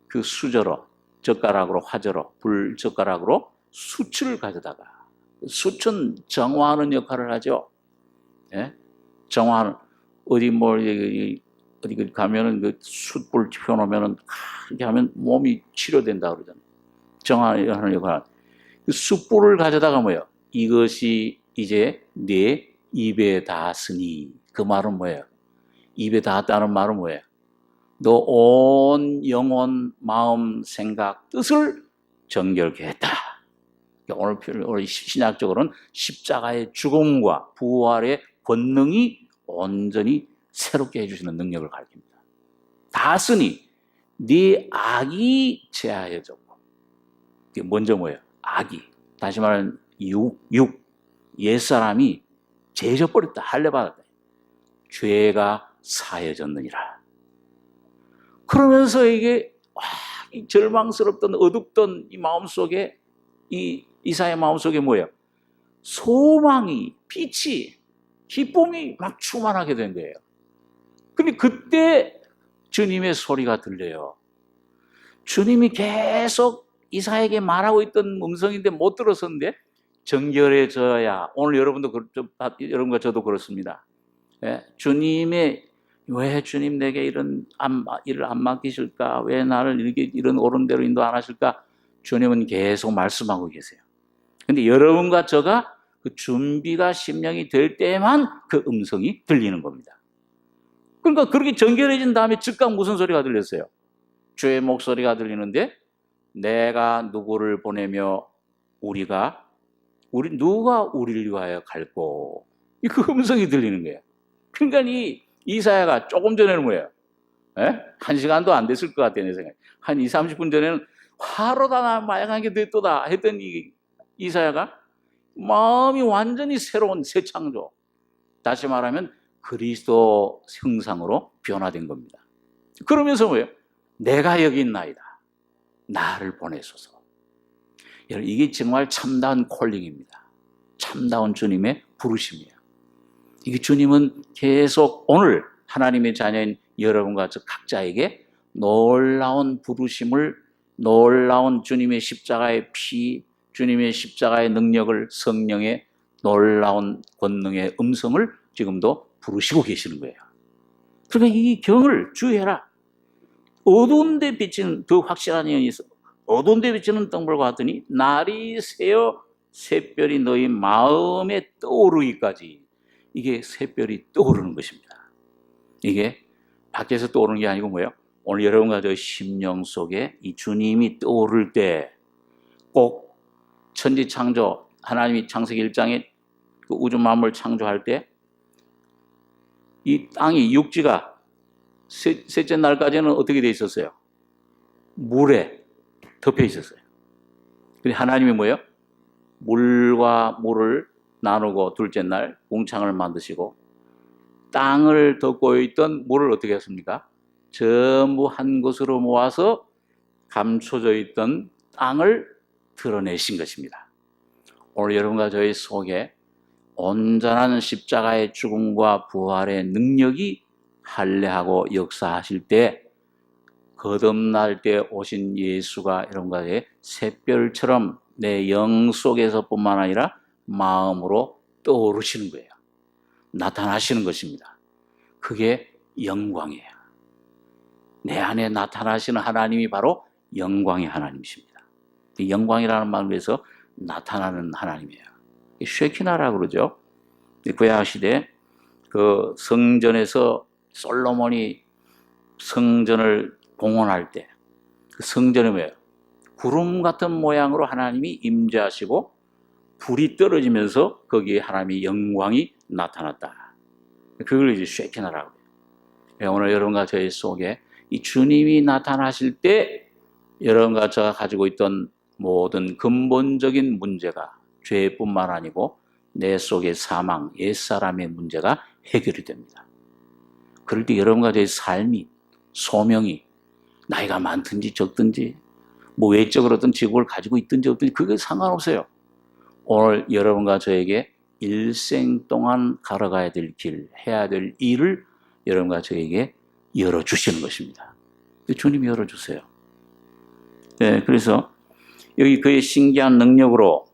그 수저로, 젓가락으로, 화저로, 불젓가락으로 숯을 가져다가, 숯은 정화하는 역할을 하죠. 정화하는, 어디 가면은 그 숯불 펴놓으면은 이렇게 하면 몸이 치료된다 그러잖아요. 정화하는 역할. 그 숯불을 가져다가 뭐예요? 이것이 이제 내 입에 닿았으니. 그 말은 뭐예요? 입에 닿았다는 말은 뭐예요? 너 온 영혼, 마음, 생각, 뜻을 정결케 했다. 오늘 신약적으로는 십자가의 죽음과 부활의 권능이 온전히 새롭게 해주시는 능력을 가리킵니다. 닿았으니 네 악이 제하여졌고. 이게 먼저 뭐예요? 악이. 다시 말하면 옛사람이 제해져버렸다. 할례받았다. 죄가 사해졌느니라. 그러면서 이게 이 절망스럽던 어둡던 이 마음속에, 이 이사의 마음속에 뭐예요? 소망이, 빛이, 기쁨이 막 충만하게 된 거예요. 근데 그때 주님의 소리가 들려요. 주님이 계속 이사에게 말하고 있던 음성인데 못 들었었는데 정결해져야. 오늘 여러분도 여러분과 저도 그렇습니다. 주님의, 왜 주님 내게 이런 일을 안 맡기실까? 왜 나를 이런 옳은 대로 인도 안 하실까? 주님은 계속 말씀하고 계세요. 근데 여러분과 저가 그 준비가 심령이 될 때만 그 음성이 들리는 겁니다. 그러니까 그렇게 정결해진 다음에 즉각 무슨 소리가 들렸어요? 주의 목소리가 들리는데, 내가 누구를 보내며 누가 우리를 위하여 갈고, 그 음성이 들리는 거예요. 그러니까 이 이사야가 조금 전에는 뭐예요? 1시간도 안 됐을 것 같아요, 내 생각에. 한 20-30분 전에는 화로다 나 마약하게 됐도다 했던 이 이사야가 마음이 완전히 새로운 새 창조, 다시 말하면 그리스도 형상으로 변화된 겁니다. 그러면서 뭐예요? 내가 여기 있나이다. 나를 보내소서. 여러분, 이게 정말 참다운 콜링입니다. 참다운 주님의 부르심이에요. 이게 주님은 계속 오늘 하나님의 자녀인 여러분과 저 각자에게 놀라운 부르심을, 놀라운 주님의 십자가의 피, 주님의 십자가의 능력을, 성령의 놀라운 권능의 음성을 지금도 부르시고 계시는 거예요. 그러니까 이 경을 주의해라. 어두운 데 비치는, 더 확실한 예언이 있어. 어두운 데 비치는 등불과 같으니 날이 새어 샛별이 너희 마음에 떠오르기까지. 이게 샛별이 떠오르는 것입니다. 이게 밖에서 떠오르는 게 아니고 뭐예요? 오늘 여러분과 저 심령 속에 이 주님이 떠오를 때, 꼭 천지창조, 하나님이 창세기 1장에 그 우주 만물 창조할 때 이 땅이, 육지가 셋째 날까지는 어떻게 돼 있었어요? 물에 덮여 있었어요. 그리고 하나님이 뭐예요? 물과 물을 나누고 둘째 날 궁창을 만드시고, 땅을 덮고 있던 물을 어떻게 했습니까? 전부 한 곳으로 모아서 감춰져 있던 땅을 드러내신 것입니다. 오늘 여러분과 저희 속에 온전한 십자가의 죽음과 부활의 능력이 할례하고 역사하실 때, 거듭날 때 오신 예수가 여러분과의 샛별처럼 내 영 속에서뿐만 아니라 마음으로 떠오르시는 거예요. 나타나시는 것입니다. 그게 영광이에요. 내 안에 나타나시는 하나님이 바로 영광의 하나님이십니다. 영광이라는 말을 위해서 나타나는 하나님이에요. 쉐키나라고 그러죠. 구약시대 그 성전에서 솔로몬이 성전을 봉헌할 때 그 성전에 뭐예요? 구름 같은 모양으로 하나님이 임재하시고 불이 떨어지면서 거기에 하나님의 영광이 나타났다. 그걸 이제 쉐키나라고 해요. 오늘 여러분과 저희 속에 이 주님이 나타나실 때 여러분과 제가 가지고 있던 모든 근본적인 문제가 죄뿐만 아니고 내 속의 사망, 옛사람의 문제가 해결이 됩니다. 그럴 때 여러분과 저의 삶이, 소명이 나이가 많든지 적든지 뭐 외적으로 어떤 직업을 가지고 있든지 없든지 그게 상관없어요. 오늘 여러분과 저에게 일생 동안 걸어가야 될 길, 해야 될 일을 여러분과 저에게 열어주시는 것입니다. 주님이 열어주세요. 네, 그래서 여기 그의 신기한 능력으로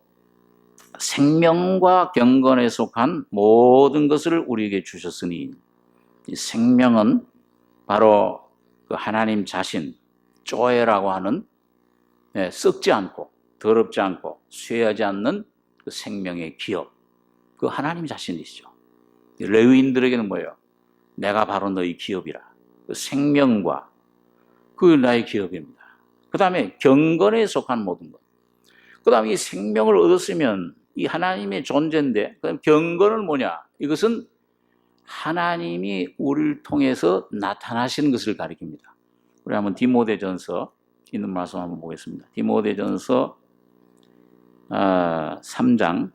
생명과 경건에 속한 모든 것을 우리에게 주셨으니 이 생명은 바로 그 하나님 자신, 쪼에라고 하는 썩지 않고 더럽지 않고 쇠하지 않는 그 생명의 기업, 그 하나님 자신이시죠. 레위인들에게는 뭐예요? 내가 바로 너희 기업이라. 그 생명과 그 나의 기업입니다. 그 다음에 경건에 속한 모든 것. 그 다음에 이 생명을 얻었으면 이 하나님의 존재인데 그럼 경건은 뭐냐? 이것은 하나님이 우리를 통해서 나타나시는 것을 가리킵니다. 우리 한번 디모데전서 있는 말씀 한번 보겠습니다. 디모데전서 3장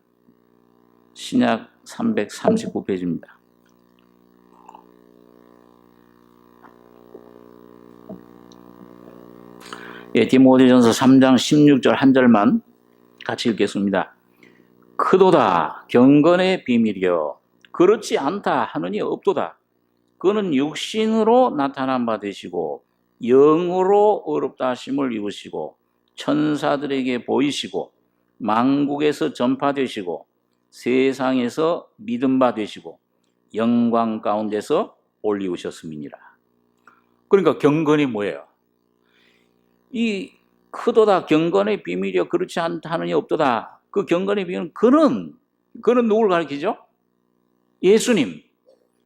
신약 339페이지입니다. 예, 디모데전서 3장 16절 한 절만 같이 읽겠습니다. 크도다 경건의 비밀이여 그렇지 않다 하느니 없도다. 그는 육신으로 나타난 바 되시고 영으로 어렵다 하심을 입으시고 천사들에게 보이시고 만국에서 전파되시고 세상에서 믿음 바 되시고 영광 가운데서 올리우셨음이니라. 그러니까 경건이 뭐예요? 이 크도다 경건의 비밀이여 그렇지 않다 하느니 없도다. 그 경건의 비밀은 그는 누굴 가리키죠? 예수님.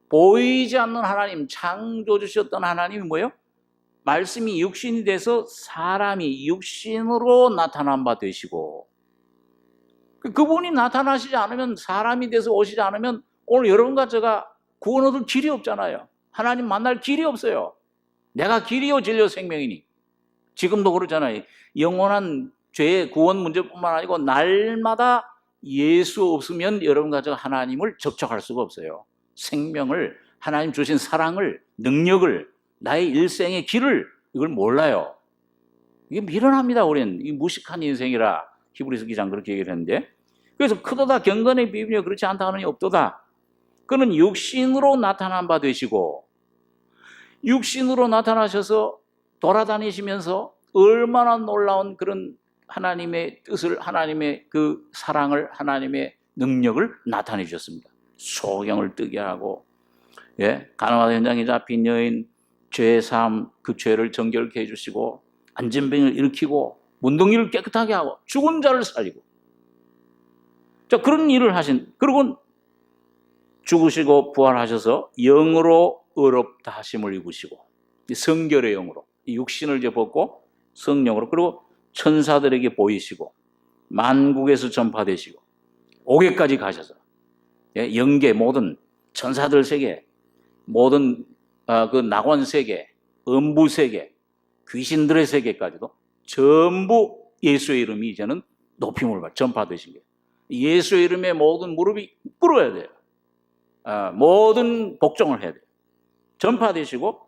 보이지 않는 하나님, 창조주셨던 하나님이 뭐예요? 말씀이 육신이 돼서 사람이 육신으로 나타난 바 되시고 그분이 나타나시지 않으면 사람이 돼서 오시지 않으면 오늘 여러분과 제가 구원 얻을 길이 없잖아요. 하나님 만날 길이 없어요. 내가 길이요 진리요 생명이니. 지금도 그러잖아요. 영원한 죄의 구원 문제뿐만 아니고 날마다 예수 없으면 여러분과 제가 하나님을 접촉할 수가 없어요. 생명을, 하나님 주신 사랑을, 능력을, 나의 일생의 길을 이걸 몰라요. 이게 미련합니다. 우리는 이 무식한 인생이라 히브리서 기자는 그렇게 얘기를 했는데 그래서 크도다 경건의 비밀이여 그렇지 않다 하느니 없도다. 그는 육신으로 나타난 바 되시고 육신으로 나타나셔서 돌아다니시면서 얼마나 놀라운 그런 하나님의 뜻을 하나님의 그 사랑을 하나님의 능력을 나타내 주셨습니다. 소경을 뜨게 하고 가나안 현장에 잡힌 여인 죄의 삶 그 죄를 정결케 해주시고 안진병을 일으키고 문둥이를 깨끗하게 하고 죽은 자를 살리고 자 그런 일을 하신 그리고 죽으시고 부활하셔서 영으로 의롭다 하심을 입으시고 성결의 영으로 육신을 이제 벗고 성령으로 그리고 천사들에게 보이시고 만국에서 전파되시고 옥에까지 가셔서 영계 모든 천사들 세계 모든 그 낙원 세계 음부 세계 귀신들의 세계까지도 전부 예수의 이름이 이제는 높임을 받아 전파되신 거예요. 예수의 이름에 모든 무릎이 꿇어야 돼요. 모든 복종을 해야 돼요. 전파되시고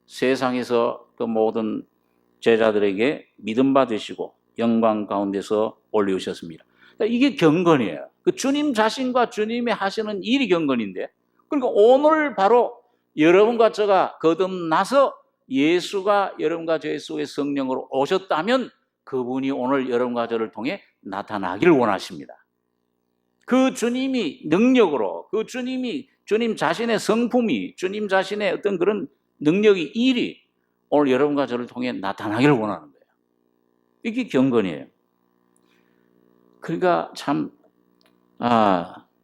세상에서 그 모든 제자들에게 믿음 받으시고 영광 가운데서 올리우셨습니다. 이게 경건이에요. 그 주님 자신과 주님이 하시는 일이 경건인데 그러니까 오늘 바로 여러분과 제가 거듭나서 예수가 여러분과 저의 속에 성령으로 오셨다면 그분이 오늘 여러분과 저를 통해 나타나기를 원하십니다. 그 주님이 능력으로 그 주님이 주님 자신의 성품이 주님 자신의 어떤 그런 능력이 일이 오늘 여러분과 저를 통해 나타나기를 원하는 거예요. 이게 경건이에요. 그러니까 참,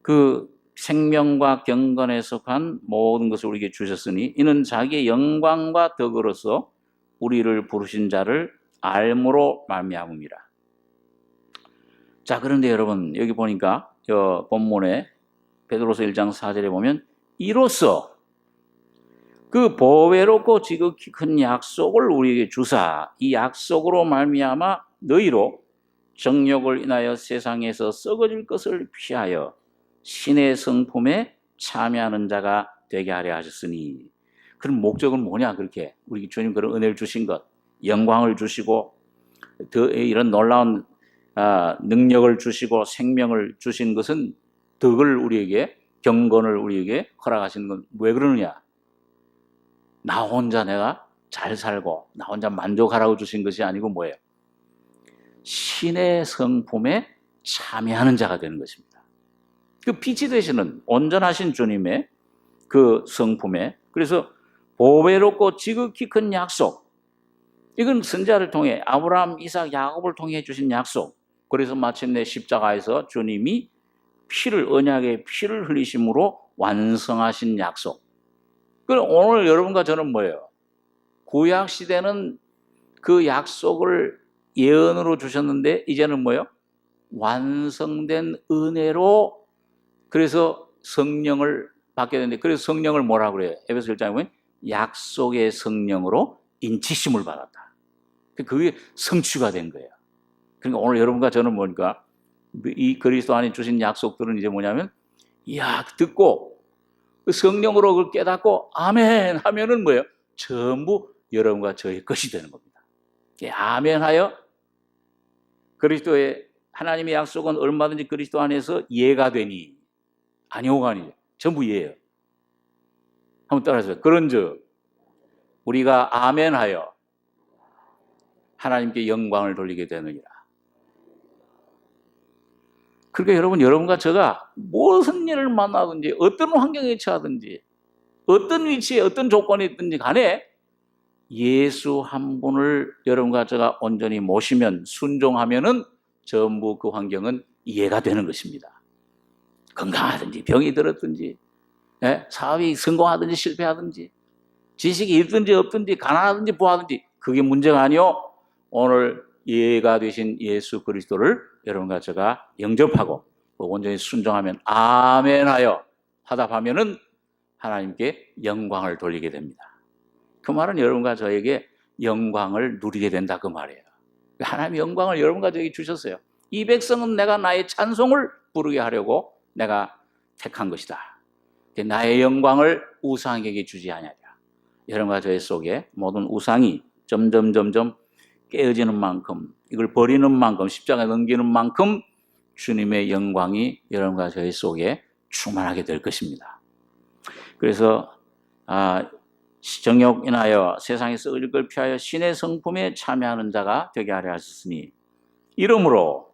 그 생명과 경건에 속한 모든 것을 우리에게 주셨으니 이는 자기의 영광과 덕으로서 우리를 부르신 자를 알므로 말미암음이라. 자, 그런데 여러분 여기 보니까 본문에 베드로서 1장 4절에 보면 이로써 그 보배롭고 지극히 큰 약속을 우리에게 주사 이 약속으로 말미암아 너희로 정욕을 인하여 세상에서 썩어질 것을 피하여 신의 성품에 참여하는 자가 되게 하려 하셨으니. 그럼 목적은 뭐냐? 그렇게 우리 주님 그런 은혜를 주신 것, 영광을 주시고 이런 놀라운 능력을 주시고 생명을 주신 것은 덕을 우리에게, 경건을 우리에게 허락하시는 건 왜 그러느냐? 나 혼자 내가 잘 살고 나 혼자 만족하라고 주신 것이 아니고 뭐예요? 신의 성품에 참여하는 자가 되는 것입니다. 그 빛이 되시는 온전하신 주님의 그 성품에, 그래서 보배롭고 지극히 큰 약속, 이건 선지자를 통해 아브라함, 이삭, 야곱을 통해 주신 약속. 그래서 마침내 십자가에서 주님이 언약의 피를 흘리심으로 완성하신 약속. 그럼 오늘 여러분과 저는 뭐예요? 구약 시대는 그 약속을 예언으로 주셨는데 이제는 뭐예요? 완성된 은혜로, 그래서 성령을 받게 되는데, 그래서 성령을 뭐라고 그래요? 에베소 1장에 보면 약속의 성령으로 인치심을 받았다. 그게 성취가 된 거예요. 그러니까 오늘 여러분과 저는 뭐니까 이 그리스도 안에 주신 약속들은 이제 뭐냐면, 이야, 듣고 성령으로 그걸 깨닫고 아멘 하면은 뭐예요? 전부 여러분과 저의 것이 되는 겁니다. 아멘 하여 그리스도의 하나님의 약속은 얼마든지 그리스도 안에서 예가 되니, 아니오가 아니죠. 전부 예예요. 한번 따라하세요. 그런즉 우리가 아멘 하여 하나님께 영광을 돌리게 되느니라. 그러니까 여러분과 제가 무슨 일을 만나든지 어떤 환경에 처하든지 어떤 위치에 어떤 조건에 있든지 간에 예수 한 분을 여러분과 제가 온전히 모시면, 순종하면은 전부 그 환경은 이해가 되는 것입니다. 건강하든지 병이 들었든지 사업이 성공하든지 실패하든지 지식이 있든지 없든지 가난하든지 부하든지 그게 문제가 아니요, 오늘 이해가 되신 예수 그리스도를 여러분과 제가 영접하고 온전히 순종하면 아멘 하여 화답하면은 하나님께 영광을 돌리게 됩니다. 그 말은 여러분과 저에게 영광을 누리게 된다 그 말이에요. 하나님의 영광을 여러분과 저에게 주셨어요. 이 백성은 내가 나의 찬송을 부르게 하려고 내가 택한 것이다. 나의 영광을 우상에게 주지 아니하리라. 여러분과 저의 속에 모든 우상이 점점 깨어지는 만큼, 이걸 버리는 만큼, 십자가에 넘기는 만큼 주님의 영광이 여러분과 저희 속에 충만하게 될 것입니다. 그래서 정욕 인하여 세상에 썩어질 걸 피하여 신의 성품에 참여하는 자가 되게 하려 하셨으니 이러므로,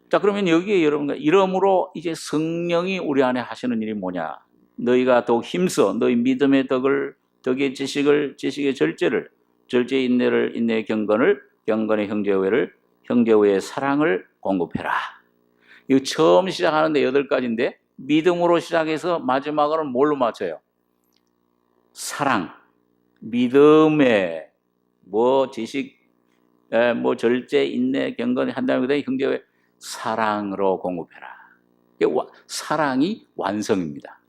자 그러면 여기에 여러분과 이러므로 이제 성령이 우리 안에 하시는 일이 뭐냐? 너희가 더욱 힘써 너희 믿음의 덕을, 덕의 지식을, 지식의 절제를, 절제의 인내를, 인내의 경건을, 경건의 형제우애를, 형제우애의 사랑을 공급해라. 이거 처음 시작하는데 8가지인데 믿음으로 시작해서 마지막으로는 뭘로 맞춰요? 사랑, 믿음에 지식, 절제, 인내, 경건 한 다음에 형제우애 사랑으로 공급해라. 사랑이 완성입니다.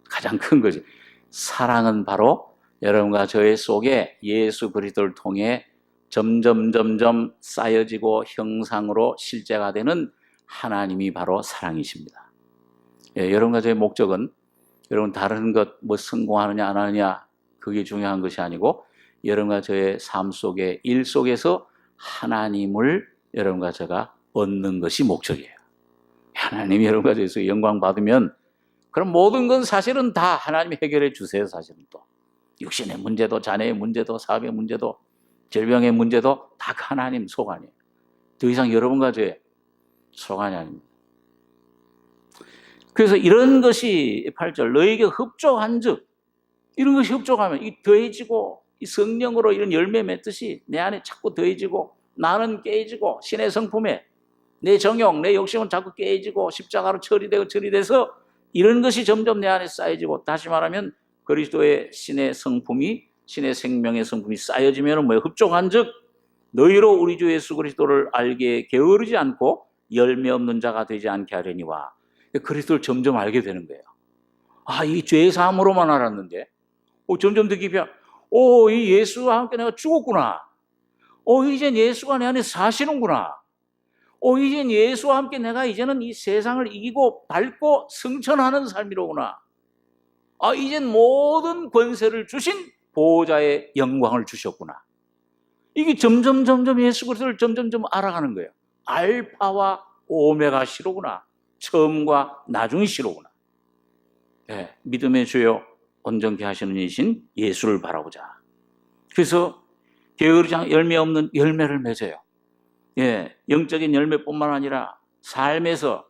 가장 큰 거지. 사랑은 바로 여러분과 저의 속에 예수 그리스도를 통해 점점 쌓여지고 형상으로 실제가 되는 하나님이 바로 사랑이십니다. 여러분과 저의 목적은 여러분 다른 것 성공하느냐 안 하느냐 그게 중요한 것이 아니고 여러분과 저의 삶 속에, 일 속에서 하나님을 여러분과 제가 얻는 것이 목적이에요. 하나님이 여러분과 저에서 영광 받으면 그럼 모든 건 사실은 다 하나님이 해결해 주세요. 사실은 또 육신의 문제도, 자녀의 문제도, 사업의 문제도, 질병의 문제도 다 하나님 소관이에요. 더 이상 여러분과 저의 소관이 아닙니다. 그래서 이런 것이 8절 너에게 흡족한 즉, 이런 것이 흡족하면 이 더해지고 이 성령으로 이런 열매 맺듯이 내 안에 자꾸 더해지고 나는 깨지고 신의 성품에 내 정욕, 내 욕심은 자꾸 깨지고 십자가로 처리돼서 이런 것이 점점 내 안에 쌓여지고, 다시 말하면 그리스도의 신의 성품이, 신의 생명의 성품이 쌓여지면 뭐예요? 흡족한 즉 너희로 우리 주 예수 그리스도를 알게 게으르지 않고 열매 없는 자가 되지 않게 하려니와. 그리스도를 점점 알게 되는 거예요. 아, 이 죄 사함으로만 알았는데 점점 더 깊이 이 예수와 함께 내가 죽었구나. 이젠 예수가 내 안에 사시는구나. 이젠 예수와 함께 내가 이제는 이 세상을 이기고 밟고 승천하는 삶이로구나. 이젠 모든 권세를 주신 보호자의 영광을 주셨구나. 이게 점점 예수 그리스도를 점점 알아가는 거예요. 알파와 오메가 시로구나. 처음과 나중의 시로구나. 네, 믿음의 주요 온전케 하시는 이신 예수를 바라보자. 그래서 게으르지 않고 열매 없는 열매를 맺어요. 예, 영적인 열매뿐만 아니라 삶에서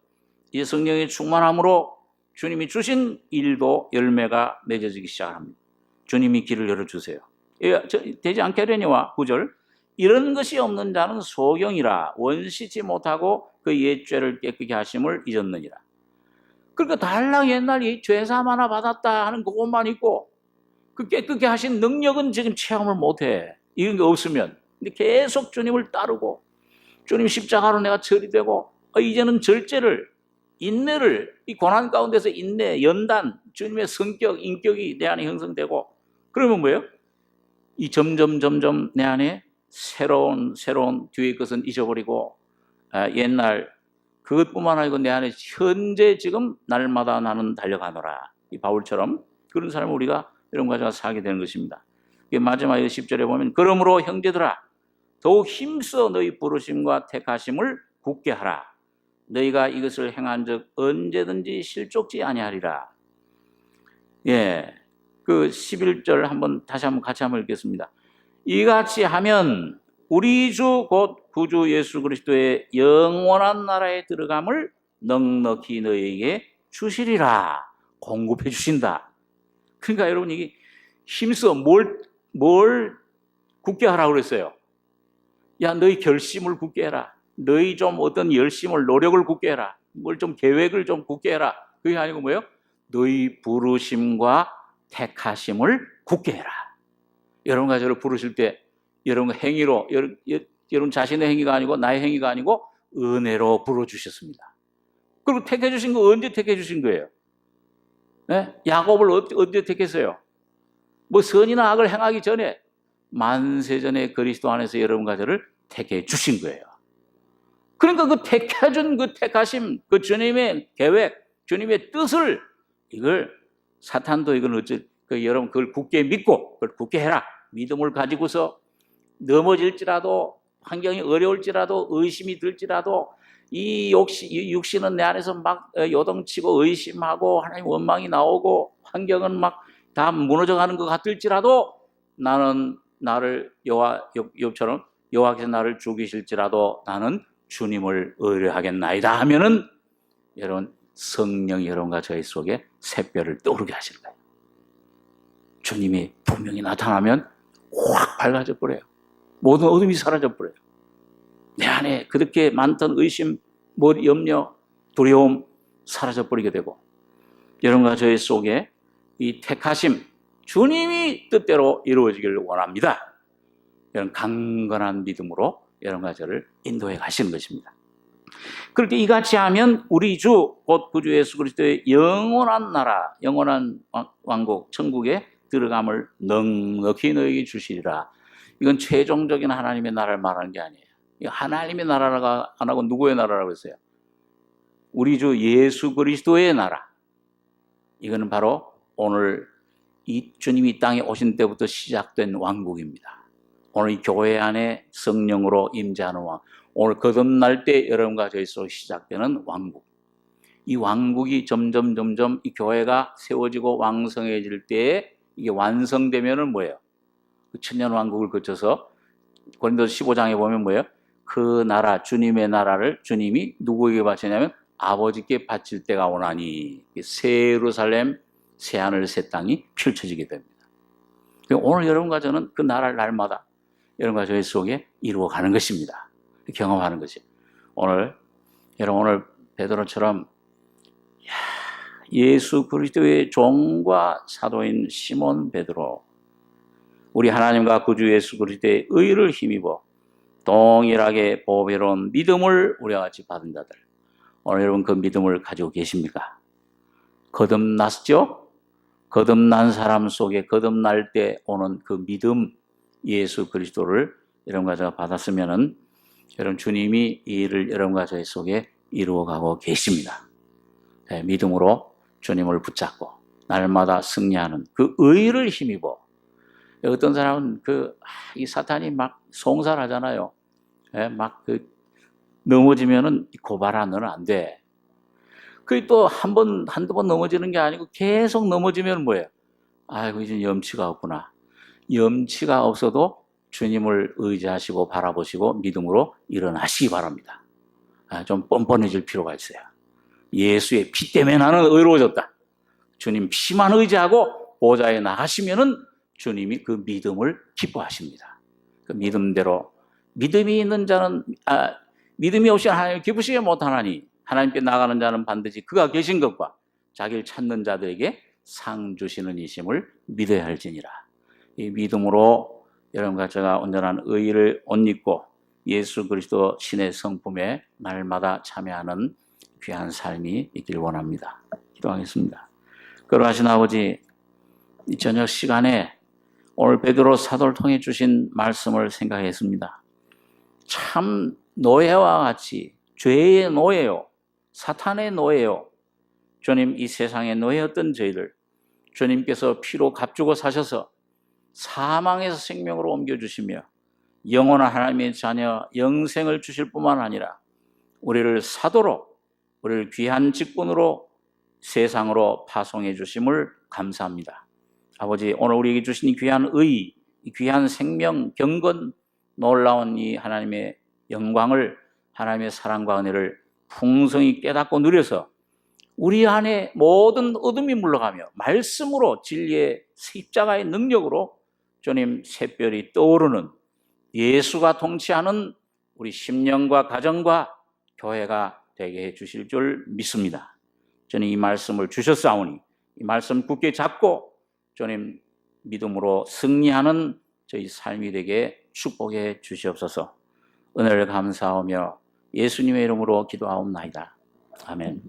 이 성령의 충만함으로 주님이 주신 일도 열매가 맺어지기 시작합니다. 주님이 길을 열어주세요. 되지 않게 하려니와 9절 이런 것이 없는 자는 소경이라 원시치 못하고 그 옛죄를 깨끗게 하심을 잊었느니라. 그러니까 달랑 옛날 이 죄사함 하나 받았다 하는 그것만 있고 그 깨끗게 하신 능력은 지금 체험을 못해. 이런 게 없으면. 근데 계속 주님을 따르고 주님 십자가로 내가 처리되고 이제는 절제를, 인내를, 이 고난 가운데서 인내, 연단, 주님의 성격, 인격이 내 안에 형성되고 그러면 뭐예요? 이 점점 내 안에 새로운 뒤의 것은 잊어버리고 옛날 그것뿐만 아니고 내 안에 현재 지금 날마다 나는 달려가노라. 이 바울처럼 그런 삶을 우리가 이런 가지고 살게 되는 것입니다. 마지막 10절에 보면 그러므로 형제들아 더욱 힘써 너희 부르심과 택하심을 굳게 하라. 너희가 이것을 행한 적 언제든지 실족지 아니하리라. 예, 그 11절 다시 한번 같이 한번 읽겠습니다. 이같이 하면 우리 주 곧 구주 예수 그리스도의 영원한 나라에 들어감을 넉넉히 너희에게 주시리라. 공급해 주신다. 그러니까 여러분 이게 힘써 뭘 굳게 하라고 그랬어요? 야, 너희 결심을 굳게 해라. 너희 좀 어떤 열심을, 노력을 굳게 해라. 뭘 좀 계획을 좀 굳게 해라. 그게 아니고 뭐예요? 너희 부르심과 택하심을 굳게 해라. 여러분과 저를 부르실 때 여러분 행위로, 여러분 자신의 행위가 아니고 나의 행위가 아니고 은혜로 불러주셨습니다. 그리고 택해 주신 거 언제 택해 주신 거예요? 네? 야곱을 언제 택했어요? 뭐 선이나 악을 행하기 전에 만세전에 그리스도 안에서 여러분과 저를 택해 주신 거예요. 그러니까 그 택해준 그 택하심, 그 주님의 계획, 주님의 뜻을 이걸 사탄도 이걸 여러분 그걸 굳게 믿고 그걸 굳게 해라. 믿음을 가지고서 넘어질지라도 환경이 어려울지라도 의심이 들지라도 이 육신은 내 안에서 막 요동치고 의심하고 하나님 원망이 나오고 환경은 막 다 무너져가는 것 같을지라도 나는 나를 욥처럼 여호와께서 나를 죽이실지라도 나는 주님을 의뢰하겠나이다 하면은 여러분 성령이 여러분과 저희 속에 새별을 떠오르게 하시는 거예요. 주님이 분명히 나타나면 확 밝아져 버려요. 모든 어둠이 사라져 버려요. 내 안에 그렇게 많던 의심, 염려, 두려움 사라져 버리게 되고 여러분과 저희 속에 이 택하심, 주님이 뜻대로 이루어지기를 원합니다. 이런 강건한 믿음으로 여러분과 저를 인도해 가시는 것입니다. 그렇게 이같이 하면 우리 주 곧 구주 예수 그리스도의 영원한 나라, 영원한 왕국, 천국에 들어감을 넉넉히 너에게 주시리라. 이건 최종적인 하나님의 나라를 말하는 게 아니에요. 하나님의 나라가 안 하고 누구의 나라라고 했어요? 우리 주 예수 그리스도의 나라. 이거는 바로 오늘 이 주님이 땅에 오신 때부터 시작된 왕국입니다. 오늘 이 교회 안에 성령으로 임재하는 오늘 거듭날 때 여러분과 저희 속에 시작되는 왕국. 이 왕국이 점점 이 교회가 세워지고 왕성해질 때에 이게 완성되면은 뭐예요? 그 천년 왕국을 거쳐서 고린도서 15장에 보면 뭐예요? 그 나라, 주님의 나라를 주님이 누구에게 바치냐면 아버지께 바칠 때가 오나니 새 예루살렘, 새 하늘, 새 땅이 펼쳐지게 됩니다. 오늘 여러분과 저는 그 나라를 날마다 여러분과 저희 속에 이루어가는 것입니다. 경험하는 것이. 오늘 여러분 오늘 베드로처럼 예수 그리스도의 종과 사도인 시몬 베드로, 우리 하나님과 구주 예수 그리스도의 의를 힘입어 동일하게 보배로운 믿음을 우리와 같이 받은 자들, 오늘 여러분 그 믿음을 가지고 계십니까? 거듭났죠? 거듭난 사람 속에 거듭날 때 오는 그 믿음, 예수 그리스도를 여러분과 제가 받았으면은 여러분 주님이 이 일을 여러분과 저희 속에 이루어가고 계십니다. 네, 믿음으로 주님을 붙잡고 날마다 승리하는 그 의를 힘입어. 어떤 사람은 이 사탄이 막 송살하잖아요. 네, 막 넘어지면은 고발아, 너는 안 돼. 그게 또 한두 번 넘어지는 게 아니고 계속 넘어지면 뭐예요? 아이고, 이제 염치가 없구나. 염치가 없어도 주님을 의지하시고 바라보시고 믿음으로 일어나시기 바랍니다. 좀 뻔뻔해질 필요가 있어요. 예수의 피 때문에 나는 의로워졌다. 주님 피만 의지하고 보좌에 나가시면은 주님이 그 믿음을 기뻐하십니다. 그 믿음대로, 믿음이 있는 자는 믿음이 없이 하나님을 기쁘시게 못하나니 하나님께 나가는 자는 반드시 그가 계신 것과 자기를 찾는 자들에게 상 주시는 이심을 믿어야 할지니라. 이 믿음으로 여러분과 제가 온전한 의를 옷 입고 예수 그리스도 신의 성품에 날마다 참여하는 귀한 삶이 있길 원합니다. 기도하겠습니다. 거룩하신 아버지, 이 저녁 시간에 오늘 베드로 사도를 통해 주신 말씀을 생각했습니다. 참 노예와 같이 죄의 노예요, 사탄의 노예요. 주님, 이 세상의 노예였던 저희들 주님께서 피로 값주고 사셔서 사망에서 생명으로 옮겨주시며 영원한 하나님의 자녀 영생을 주실 뿐만 아니라 우리를 사도로, 우리를 귀한 직분으로 세상으로 파송해 주심을 감사합니다. 아버지, 오늘 우리에게 주신 이 귀한 의, 이 귀한 생명, 경건, 놀라운 이 하나님의 영광을, 하나님의 사랑과 은혜를 풍성히 깨닫고 누려서 우리 안에 모든 어둠이 물러가며 말씀으로 진리의 십자가의 능력으로 주님 샛별이 떠오르는 예수가 통치하는 우리 심령과 가정과 교회가 되게 해 주실 줄 믿습니다. 저는 이 말씀을 주셨사오니 이 말씀 굳게 잡고 주님 믿음으로 승리하는 저희 삶이 되게 축복해 주시옵소서. 은혜를 감사하며 예수님의 이름으로 기도하옵나이다. 아멘.